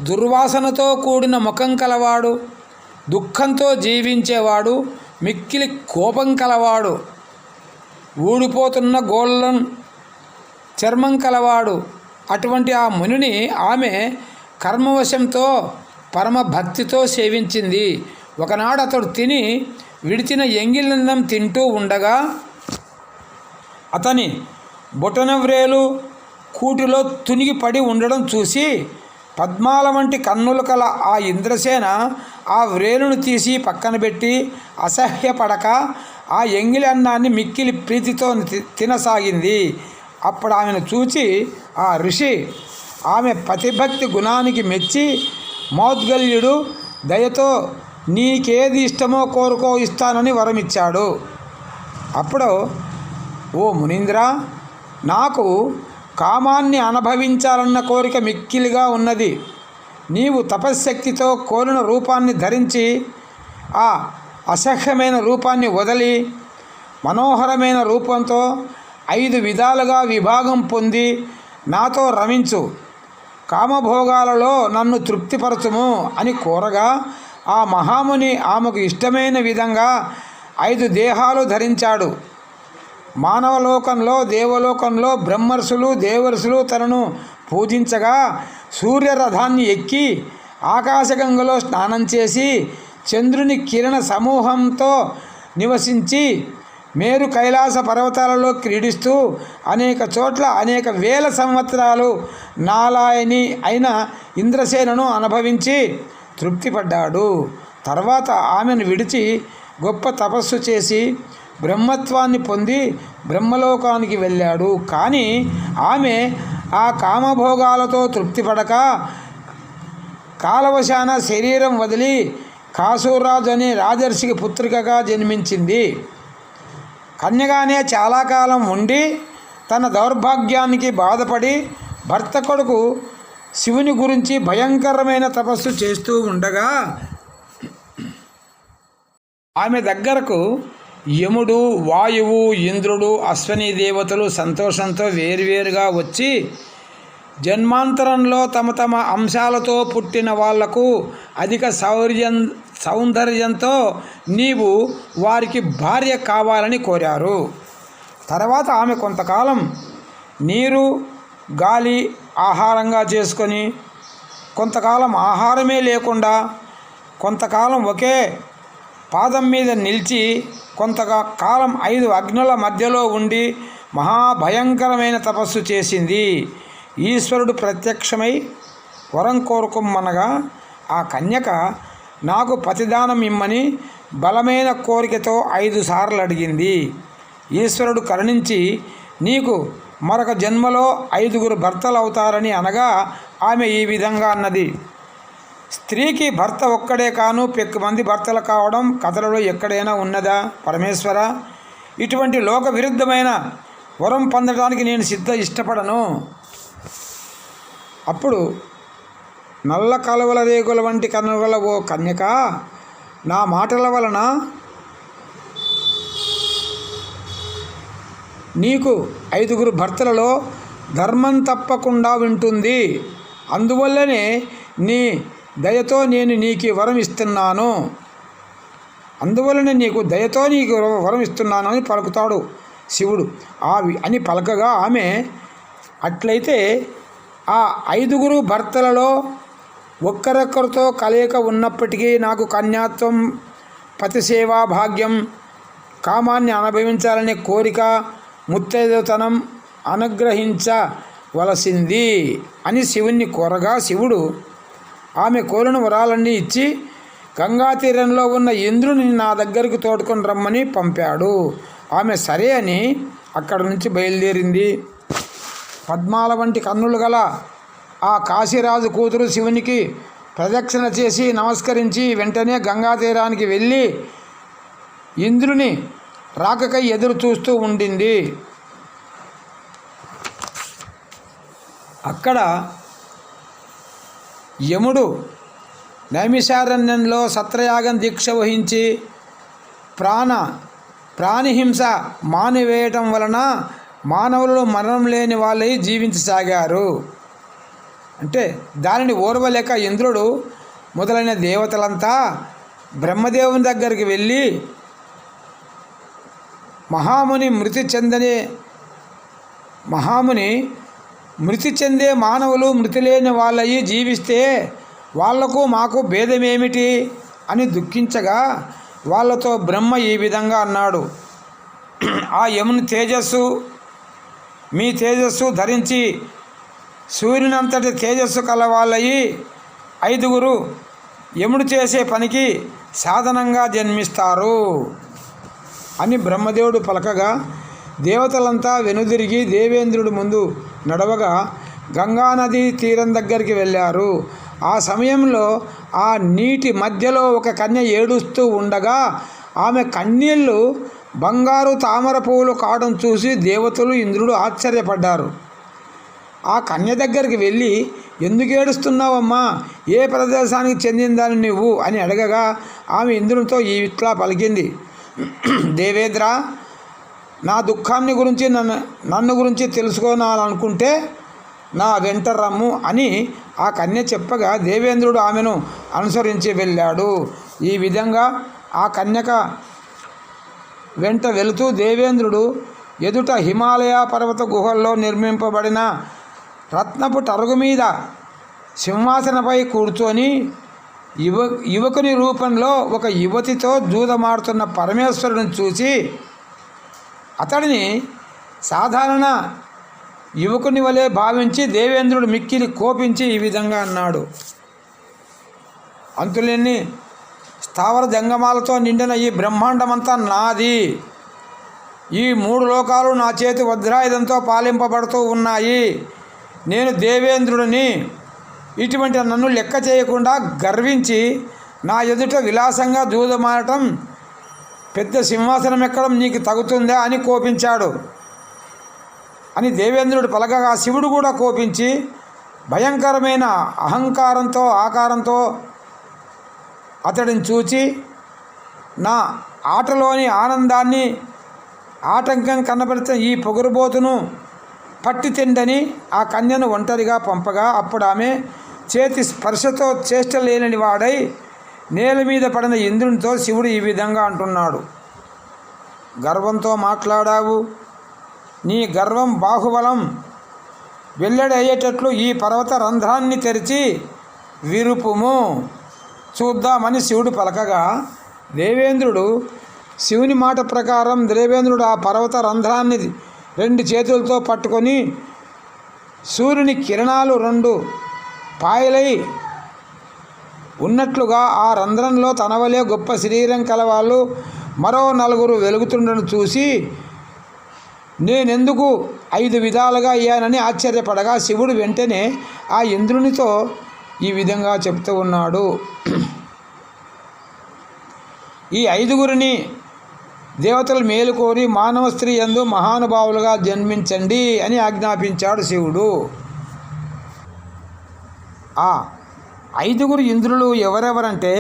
దుర్వాసనతో కూడిన ముఖం కలవాడు, దుఃఖంతో జీవించేవాడు, మిక్కిలి కోపం కలవాడు, ఊడిపోతున్న గోళ్ళం చర్మం కలవాడు. అటువంటి ఆ మునిని ఆమె కర్మవశంతో పరమ భక్తితో సేవించింది. ఒకనాడు అతడు తిని విడిచిన ఎంగిలిన్నం తింటూ ఉండగా అతని బొటనవ్రేలు కూటిలో తునిగి పడి ఉండడం చూసి పద్మాల వంటి కన్నులు కల ఆ ఇంద్రసేన ఆ వ్రేలును తీసి పక్కన పెట్టి అసహ్యపడక ఆ ఎంగిలి అన్నాన్ని మిక్కిలి ప్రీతితో తినసాగింది. అప్పుడు ఆమెను చూచి ఆ ఋషి ఆమె పతిభక్తి గుణానికి మెచ్చి మౌద్గల్యుడు దయతో నీకేది ఇష్టమో కోరుకో ఇస్తానని వరమిచ్చాడు. అప్పుడు ఓ మునీంద్ర, నాకు కామాన్ని అనుభవించాలన్న కోరిక మిక్కిలిగా ఉన్నది. నీవు తపశ్శక్తితో కోరిన రూపాన్ని ధరించి ఆ అసహ్యమైన రూపాన్ని వదిలి మనోహరమైన రూపంతో 5 విధాలుగా విభాగం పొంది నాతో రమించు, కామభోగాలలో నన్ను తృప్తిపరచుము అని కోరగా ఆ మహాముని ఆమెకు ఇష్టమైన విధంగా 5 దేహాలు ధరించాడు. మానవలోకంలో, దేవలోకంలో బ్రహ్మర్షులు, దేవర్షులు తనను పూజించగా సూర్యరథాన్ని ఎక్కి ఆకాశగంగలో స్నానం చేసి చంద్రుని కిరణ సమూహంతో నివసించి మేరు కైలాస పర్వతాలలో క్రీడిస్తూ అనేక చోట్ల అనేక వేల సంవత్సరాలు నాలాయని అయిన ఇంద్రసేనను అనుభవించి తృప్తిపడ్డాడు. తర్వాత ఆమెను విడిచి గొప్ప తపస్సు చేసి బ్రహ్మత్వాన్ని పొంది బ్రహ్మలోకానికి వెళ్ళాడు. కానీ ఆమె ఆ కామభోగాలతో తృప్తిపడక కాలవశాన శరీరం వదిలి కాశూరాజు అనే రాజర్షికి పుత్రికగా జన్మించింది. కన్యగానే చాలా కాలం ఉండి తన దౌర్భాగ్యానికి బాధపడి భర్త కొడుకు శివుని గురించి భయంకరమైన తపస్సు చేస్తూ ఉండగా ఆమె దగ్గరకు యముడు, వాయువు, ఇంద్రుడు, అశ్వని దేవతలు సంతోషంతో వేరువేరుగా వచ్చి జన్మాంతరంలో తమ తమ అంశాలతో పుట్టిన వాళ్లకు అధిక సౌందర్యంతో నీవు వారికి భార్య కావాలని కోరారు. తర్వాత ఆమె కొంతకాలం నీరు, గాలి ఆహారంగా చేసుకొని, కొంతకాలం ఆహారమే లేకుండా, కొంతకాలం ఒకే పాదం మీద నిలిచి, కొంతకాలం 5 అగ్నుల మధ్యలో ఉండి మహాభయంకరమైన తపస్సు చేసింది. ఈశ్వరుడు ప్రత్యక్షమై వరం కోరుకోమనగా ఆ కన్యక నాకు పతిదానం ఇమ్మని బలమైన కోరికతో 5 సార్లు అడిగింది. ఈశ్వరుడు కరుణించి నీకు మరొక జన్మలో 5గురు భర్తలు అవుతారని అనగా ఆమె ఈ విధంగా అన్నది. స్త్రీకి భర్త ఒక్కడే కాను పెక్కుమంది భర్తలు కావడం కథలలో ఎక్కడైనా ఉన్నదా పరమేశ్వర? ఇటువంటి లోక విరుద్ధమైన వరం పొందడానికి నేను ఇష్టపడను. అప్పుడు నల్ల కలువల రేగుల వంటి కనుగల ఓ కన్యక, నా మాటల వలన నీకు 5గురు భర్తలలో ధర్మం తప్పకుండా ఉంటుంది. అందువల్లనే నీ దయతో నేను నీకు వరం ఇస్తున్నాను. నీకు వరం ఇస్తున్నాను అని పలుకుతాడు శివుడు. అని పలకగా ఆమె అట్లయితే ఆ 5గురు భర్తలలో ఒక్కరొక్కరితో కలయిక ఉన్నప్పటికీ నాకు కన్యాత్వం, పతిసేవా భాగ్యం, కామాన్ని అనుభవించాలనే కోరిక, ముత్తైదుతనం అనుగ్రహించవలసింది అని శివుణ్ణి కోరగా శివుడు ఆమె కోరిన వరాలన్నీ ఇచ్చి గంగా తీరంలో ఉన్న ఇంద్రుని నా దగ్గరికి తోడుకొని రమ్మని పంపాడు. ఆమె సరే అని అక్కడి నుంచి బయలుదేరింది. పద్మాల వంటి కన్నులు గల ఆ కాశీరాజు కూతురు శివునికి ప్రదక్షిణ చేసి నమస్కరించి వెంటనే గంగా తీరానికి వెళ్ళి ఇంద్రుని రాకకై ఎదురు చూస్తూ ఉండింది. అక్కడ యముడు నైమిషారణ్యంలో సత్రయాగం దీక్ష వహించి ప్రాణిహింస మానివేయటం వలన మానవులు మరణం లేని వాళ్ళై జీవించసాగారు. అంటే దానిని ఓర్వలేక ఇంద్రుడు మొదలైన దేవతలంతా బ్రహ్మదేవుని దగ్గరికి వెళ్ళి మహాముని మృతి చెందే మానవులు మృతి లేని వాళ్ళయి జీవిస్తే వాళ్లకు మాకు భేదమేమిటి అని దుఃఖించగా వాళ్ళతో బ్రహ్మ ఈ విధంగా అన్నాడు. ఆ యముని మీ తేజస్సు ధరించి సూర్యునంతటి తేజస్సు కలవాళ్ళయి 5గురు యముడు చేసే పనికి సాధనంగా జన్మిస్తారు అని బ్రహ్మదేవుడు పలకగా దేవతలంతా వెనుదిరిగి దేవేంద్రుడి ముందు నడవగా గంగానది తీరం దగ్గరికి వెళ్ళారు. ఆ సమయంలో ఆ నీటి మధ్యలో ఒక కన్య ఏడుస్తూ ఉండగా ఆమె కన్నీళ్లు బంగారు తామర పువ్వులు కావడం చూసి దేవతలు, ఇంద్రుడు ఆశ్చర్యపడ్డారు. ఆ కన్య దగ్గరికి వెళ్ళి ఎందుకు ఏడుస్తున్నావమ్మా, ఏ ప్రదేశానికి చెందిందని నువ్వు అని అడగగా ఆమె ఇంద్రునితో ఇట్లా పలికింది. దేవేంద్ర, నా దుఃఖాన్ని గురించి నన్ను గురించి తెలుసుకోవాలనుకుంటే నా వెంట రమ్ము అని ఆ కన్య చెప్పగా దేవేంద్రుడు ఆమెను అనుసరించి వెళ్ళాడు. ఈ విధంగా ఆ కన్యక వెంట వెళుతూ దేవేంద్రుడు ఎదుట హిమాలయ పర్వత గుహల్లో నిర్మింపబడిన రత్నపు టరుగు మీద సింహాసనపై కూర్చొని యువకుని రూపంలో ఒక యువతితో జూదమాడుతున్న పరమేశ్వరుని చూసి అతడిని సాధారణ యువకుని వలె భావించి దేవేంద్రుడు మిక్కిలి కోపించి ఈ విధంగా అన్నాడు. అంతులేని స్థావర జంగమాలతో నిండిన ఈ బ్రహ్మాండమంతా నాది. ఈ 3 లోకాలు నా చేతి వజ్రాయుధంతో పాలింపబడుతూ ఉన్నాయి. నేను దేవేంద్రుడిని, ఇటువంటి నన్ను లెక్క చేయకుండా గర్వించి నా ఎదుట విలాసంగా దూదమారటం, పెద్ద సింహాసనం ఎక్కడం నీకు తగుతుందా అని కోపించాడు అని దేవేంద్రుడు పలకగా శివుడు కూడా కోపించి భయంకరమైన ఆకారంతో అతడిని చూచి నా ఆటలోని ఆనందాన్ని ఆటంకం కనబడితే ఈ పొగరుబోతును పట్టి తిండని ఆ కన్యను ఒంటరిగా పంపగా అప్పుడు ఆమె చేతి స్పర్శతో చేష్ట లేని వాడై నేల మీద పడిన ఇంద్రునితో శివుడు ఈ విధంగా అంటున్నాడు: గర్వంతో మాట్లాడావు, నీ గర్వం బాహుబలం వెల్లడి అయ్యేటట్లు ఈ పర్వత రంధ్రాన్ని తెరిచి విరుపుము చూద్దామని శివుడు పలకగా దేవేంద్రుడు శివుని మాట ప్రకారం దేవేంద్రుడు ఆ పర్వత రంధ్రాన్ని 2 చేతులతో పట్టుకొని సూర్యుని కిరణాలు 2 పాయలై ఉన్నట్లుగా ఆ రంధ్రంలో తన వలె గొప్ప శరీరం కలవాళ్ళు మరో 4 వెలుగుతుండను చూసి నేనెందుకు 5 విధాలుగా అయ్యానని ఆశ్చర్యపడగా శివుడు వెంటనే ఆ ఇంద్రునితో ఈ విధంగా చెప్తూ ఉన్నాడు: ఈ 5గురిని దేవతలు మేలుకోరి మానవ స్త్రీ యందు మహానుభావులుగా జన్మించండి అని ఆజ్ఞాపించాడు శివుడు. ఆ 5గురు ఇంద్రులు ఎవరెవరంటే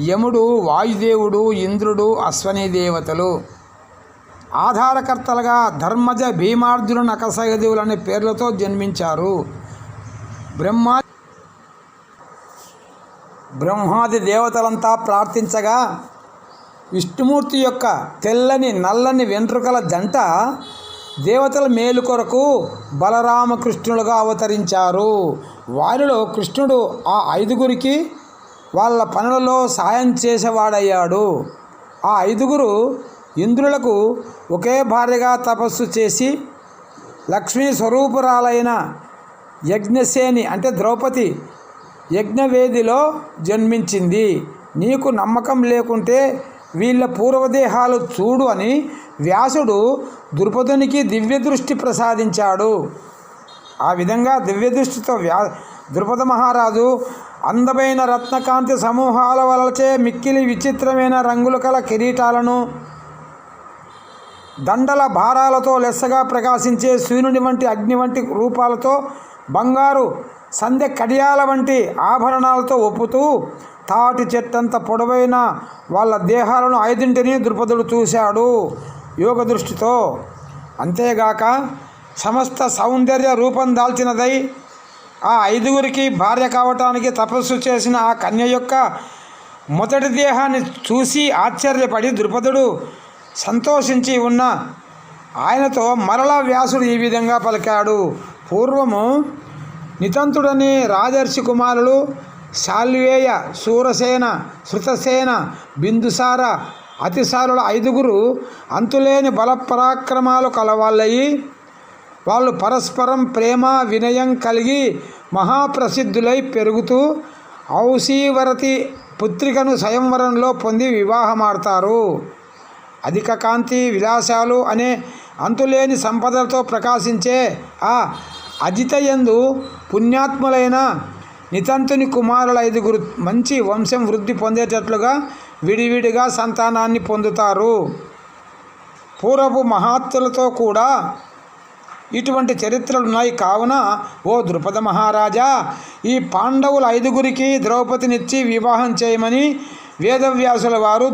యముడు, వాయుదేవుడు, ఇంద్రుడు, అశ్వని దేవతలు. ఆధారకర్తలుగా ధర్మజ, భీమార్జున, నకసహదేవులు అనే పేర్లతో జన్మించారు. బ్రహ్మాది దేవతలంతా ప్రార్థించగా విష్ణుమూర్తి యొక్క తెల్లని నల్లని వెంట్రుకల జంట దేవతల మేలు కొరకు బలరామకృష్ణులుగా అవతరించారు. వారిలో కృష్ణుడు ఆ 5గురికి వాళ్ళ పనులలో సాయం చేసేవాడయ్యాడు. ఆ 5గురు ఇంద్రులకు ఒకే భార్యగా తపస్సు చేసి లక్ష్మీ స్వరూపురాలైన యజ్ఞసేని అంటే ద్రౌపది యజ్ఞవేదిలో జన్మించింది. నీకు నమ్మకం లేకుంటే వీళ్ళ పూర్వదేహాలు చూడు అని వ్యాసుడు ద్రుపదునికి దివ్యదృష్టి ప్రసాదించాడు. ఆ విధంగా దివ్యదృష్టితో ద్రుపద మహారాజు అందమైన రత్నకాంతి సమూహాల వలచే మిక్కిలి విచిత్రమైన రంగులు కల కిరీటాలను, దండల భారాలతో లెస్సగా ప్రకాశించే సూర్యుని వంటి అగ్ని వంటి రూపాలతో, బంగారు సంధ్య కడియాల వంటి ఆభరణాలతో ఒప్పుతూ తాటి చెట్టంత పొడవైన వాళ్ళ దేహాలను 5 ద్రుపదుడు చూశాడు యోగ దృష్టితో. అంతేగాక సమస్త సౌందర్య రూపం దాల్చినదై ఆ 5గురికి భార్య కావటానికి తపస్సు చేసిన ఆ కన్య యొక్క మొదటి దేహాన్ని చూసి ఆశ్చర్యపడి ద్రుపదుడు సంతోషించి ఉన్న ఆయనతో మరలా వ్యాసుడు ఈ విధంగా పలికాడు: పూర్వము నితంతుడని రాజర్షి కుమారులు శాల్వేయ, శూరసేన, శృతసేన, బిందుసార, అతిసారుల 5గురు అంతులేని బలపరాక్రమాలు కలవాళ్ళయి వాళ్ళు పరస్పరం ప్రేమ వినయం కలిగి మహాప్రసిద్ధులై పెరుగుతూ ఔసీవరతి పుత్రికను స్వయంవరంలో పొంది వివాహమాడతారు. అధిక కాంతి విలాసాలు అనే అంతులేని సంపదలతో ప్రకాశించే ఆ అజితయందు పుణ్యాత్ములైన నితంతుని కుమారుల 5గురు మంచి వంశం వృద్ధి పొందేటట్లుగా విడివిడిగా సంతానాన్ని పొందుతారు. పూర్వపు మహాత్ములతో కూడా ఇటువంటి చరిత్రలున్నాయి. కావున ఓ ద్రుపద మహారాజా, ఈ పాండవుల 5గురికి ద్రౌపదినిచ్చి వివాహం చేయమని వేదవ్యాసుల వారు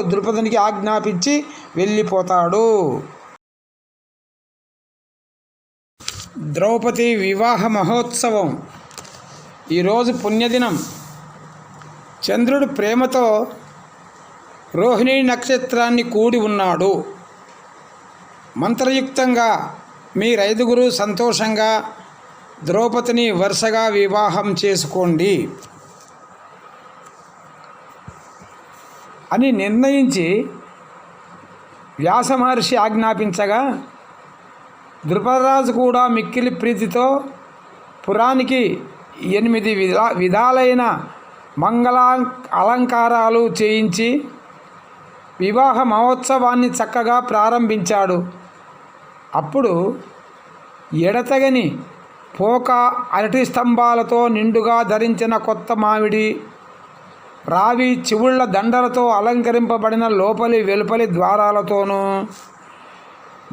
ద్రుపదునికి ఆజ్ఞాపించి వెళ్ళిపోతాడు. ద్రౌపది వివాహ మహోత్సవం. ఈరోజు పుణ్యదినం. చంద్రుడు ప్రేమతో రోహిణీ నక్షత్రాన్ని కూడి ఉన్నాడు. మంత్రయుక్తంగా మీరు 5గురు సంతోషంగా ద్రౌపదిని వరుసగా వివాహం చేసుకోండి అని నిర్ణయించి వ్యాస మహర్షి ఆజ్ఞాపించగా ద్రుపదరాజు కూడా మిక్కిలి ప్రీతితో పురానికి 8 విధాలైన అలంకారాలు చేయించి వివాహ మహోత్సవాన్ని చక్కగా ప్రారంభించాడు. అప్పుడు ఎడతెగని పోక అరటి స్తంభాలతో నిండుగా ధరించిన కొత్త మామిడి, రావి చివుళ్ల దండలతో అలంకరింపబడిన లోపలి వెలుపలి ద్వారాలతోనూ,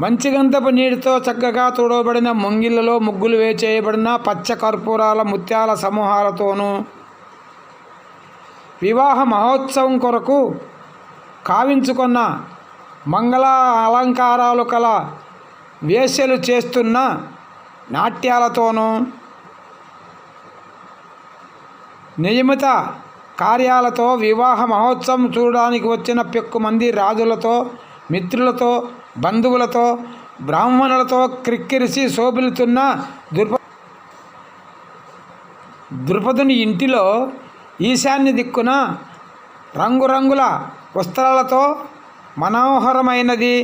మంచిగంధపు నీటితో చక్కగా తుడవబడిన ముంగిళ్ళలో ముగ్గులు వేచేయబడిన పచ్చ కర్పూరాల ముత్యాల సమూహాలతోనూ, వివాహ మహోత్సవం కొరకు కావించుకున్న మంగళ అలంకారాలు కల వేశ్యలు చేస్తున్న నాట్యాలతోనూ, నియమిత కార్యాలతో వివాహ మహోత్సవం చూడడానికి వచ్చిన పెక్కుమంది రాజులతో, మిత్రులతో, బంధువులతో, బ్రాహ్మణులతో క్రిక్కిరిసి శోభిల్లుతున్న ద్రుపదుని ఇంటిలో ఈశాన్య దిక్కున రంగురంగుల వస్త్రాలతో మనోహరమైనది,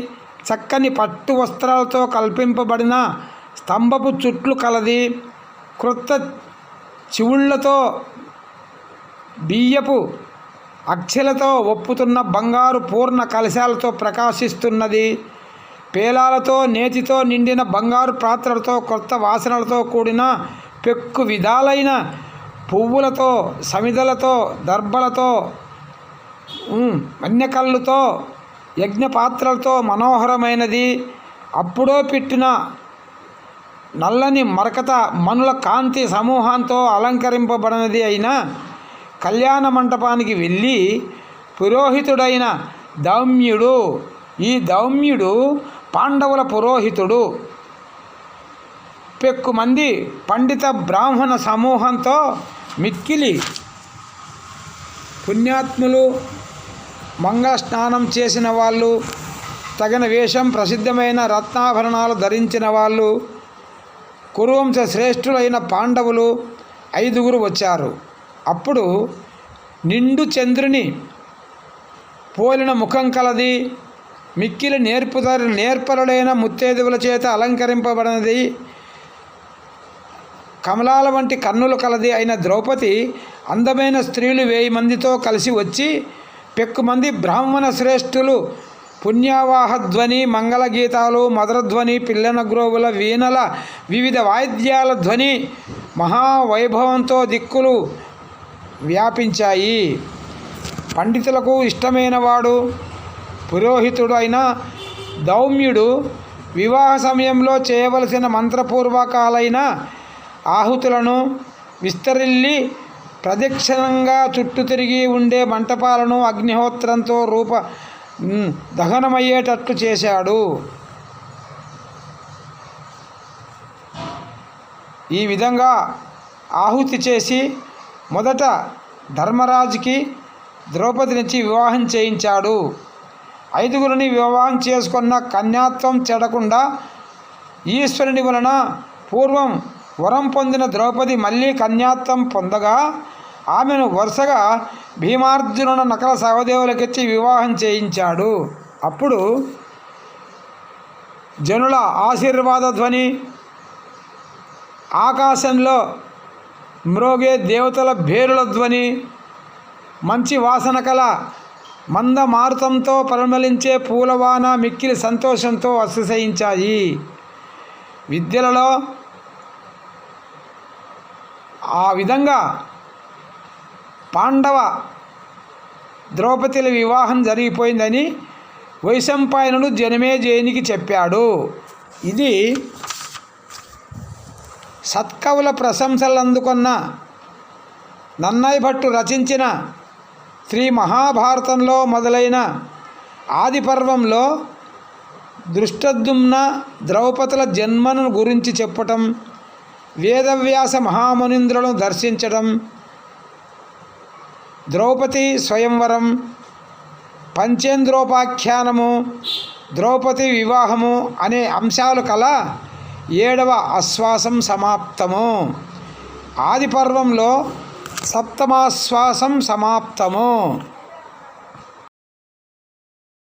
చక్కని పట్టు వస్త్రాలతో కల్పింపబడిన స్తంభపు చుట్లు కలది, క్రొత్త చివుళ్లతో బియ్యపు అక్షలతో ఒప్పుతున్న బంగారు పూర్ణ కలశాలతో ప్రకాశిస్తున్నది, పేలాలతో నేతితో నిండిన బంగారు పాత్రలతో కొత్త వాసనలతో కూడిన పెక్కు విధాలైన పువ్వులతో, సమిదలతో, దర్భలతో, మన్యకళ్ళుతో, యజ్ఞపాత్రలతో మనోహరమైనది, అప్పుడో పెట్టిన నల్లని మరకత మనుల కాంతి సమూహంతో అలంకరింపబడినది అయిన కళ్యాణ మంటపానికి వెళ్ళి పురోహితుడైన దౌమ్యుడు, ఈ దౌమ్యుడు పాండవుల పురోహితుడు, పెక్కుమంది పండిత బ్రాహ్మణ సమూహంతో మిక్కిలి పుణ్యాత్ములు, మంగళ స్నానం చేసిన వాళ్ళు, తగిన వేషం ప్రసిద్ధమైన రత్నాభరణాలు ధరించిన వాళ్ళు, కురువంశ శ్రేష్ఠులైన పాండవులు 5 వచ్చారు. అప్పుడు నిండు చంద్రుని పోలిన ముఖం కలది, మిక్కిలి నేర్పరులైన ముత్తైదువుల చేత అలంకరింపబడినది, కమలాల వంటి కన్నులు కలది అయిన ద్రౌపది అందమైన స్త్రీలు 1000 మందితో కలిసి వచ్చి పెక్కుమంది బ్రాహ్మణ శ్రేష్ఠులు పుణ్యావాహ ధ్వని, మంగళగీతాలు, మధురధ్వని, పిల్లన గ్రోవుల, వీణల, వివిధ వాయిద్యాల ధ్వని మహావైభవంతో దిక్కులు వ్యాపించాయి. పండితులకు ఇష్టమైన వాడు పురోహితుడు అయిన దౌమ్యుడు వివాహ సమయంలో చేయవలసిన మంత్రపూర్వకాలైన ఆహుతులను విస్తరిల్లి ప్రదక్షిణంగా చుట్టూ తిరిగి ఉండే మంటపాలను అగ్నిహోత్రంతో దహనమయ్యేటట్లు చేశాడు. ఈ విధంగా ఆహుతి చేసి మొదట ధర్మరాజుకి ద్రౌపదినిచ్చి వివాహం చేయించాడు. 5 వివాహం చేసుకున్న కన్యాత్వం చెడకుండా ఈశ్వరుని వలన పూర్వం వరం పొందిన ద్రౌపది మళ్ళీ కన్యాత్వం పొందగా ఆమెను వరుసగా భీమార్జునుల నకల సహదేవులకిచ్చి వివాహం చేయించాడు. అప్పుడు జనుల ఆశీర్వాద ధ్వని, ఆకాశంలో మ్రోగే దేవతల భేరుల ధ్వని, మంచి వాసన కల మంద మారుతంతో పరిమళించే పూలవాన మిక్కిలి సంతోషంతో అతిశయించాయి. విద్యలలో ఆ విధంగా పాండవ ద్రౌపదిల వివాహం జరిగిపోయిందని వైశంపాయనుడు జనమేజయునికి చెప్పాడు. ఇది సత్కవుల ప్రశంసలు అందుకున్న నన్నయ్య భట్టు రచించిన శ్రీ మహాభారతంలో మొదలైన ఆది పర్వంలో దృష్టద్యుమ్న ద్రౌపదుల జన్మను గురించి చెప్పటం, వేదవ్యాస మహామునీంద్రులను దర్శించడం, ద్రౌపది స్వయంవరం, పంచేంద్రోపాఖ్యానము, ద్రౌపది వివాహము అనే అంశాలు కల 7వ ఆశ్వాసం సమాప్తము. ఆది పర్వంలో 7వ ఆశ్వాసం సమాప్తము.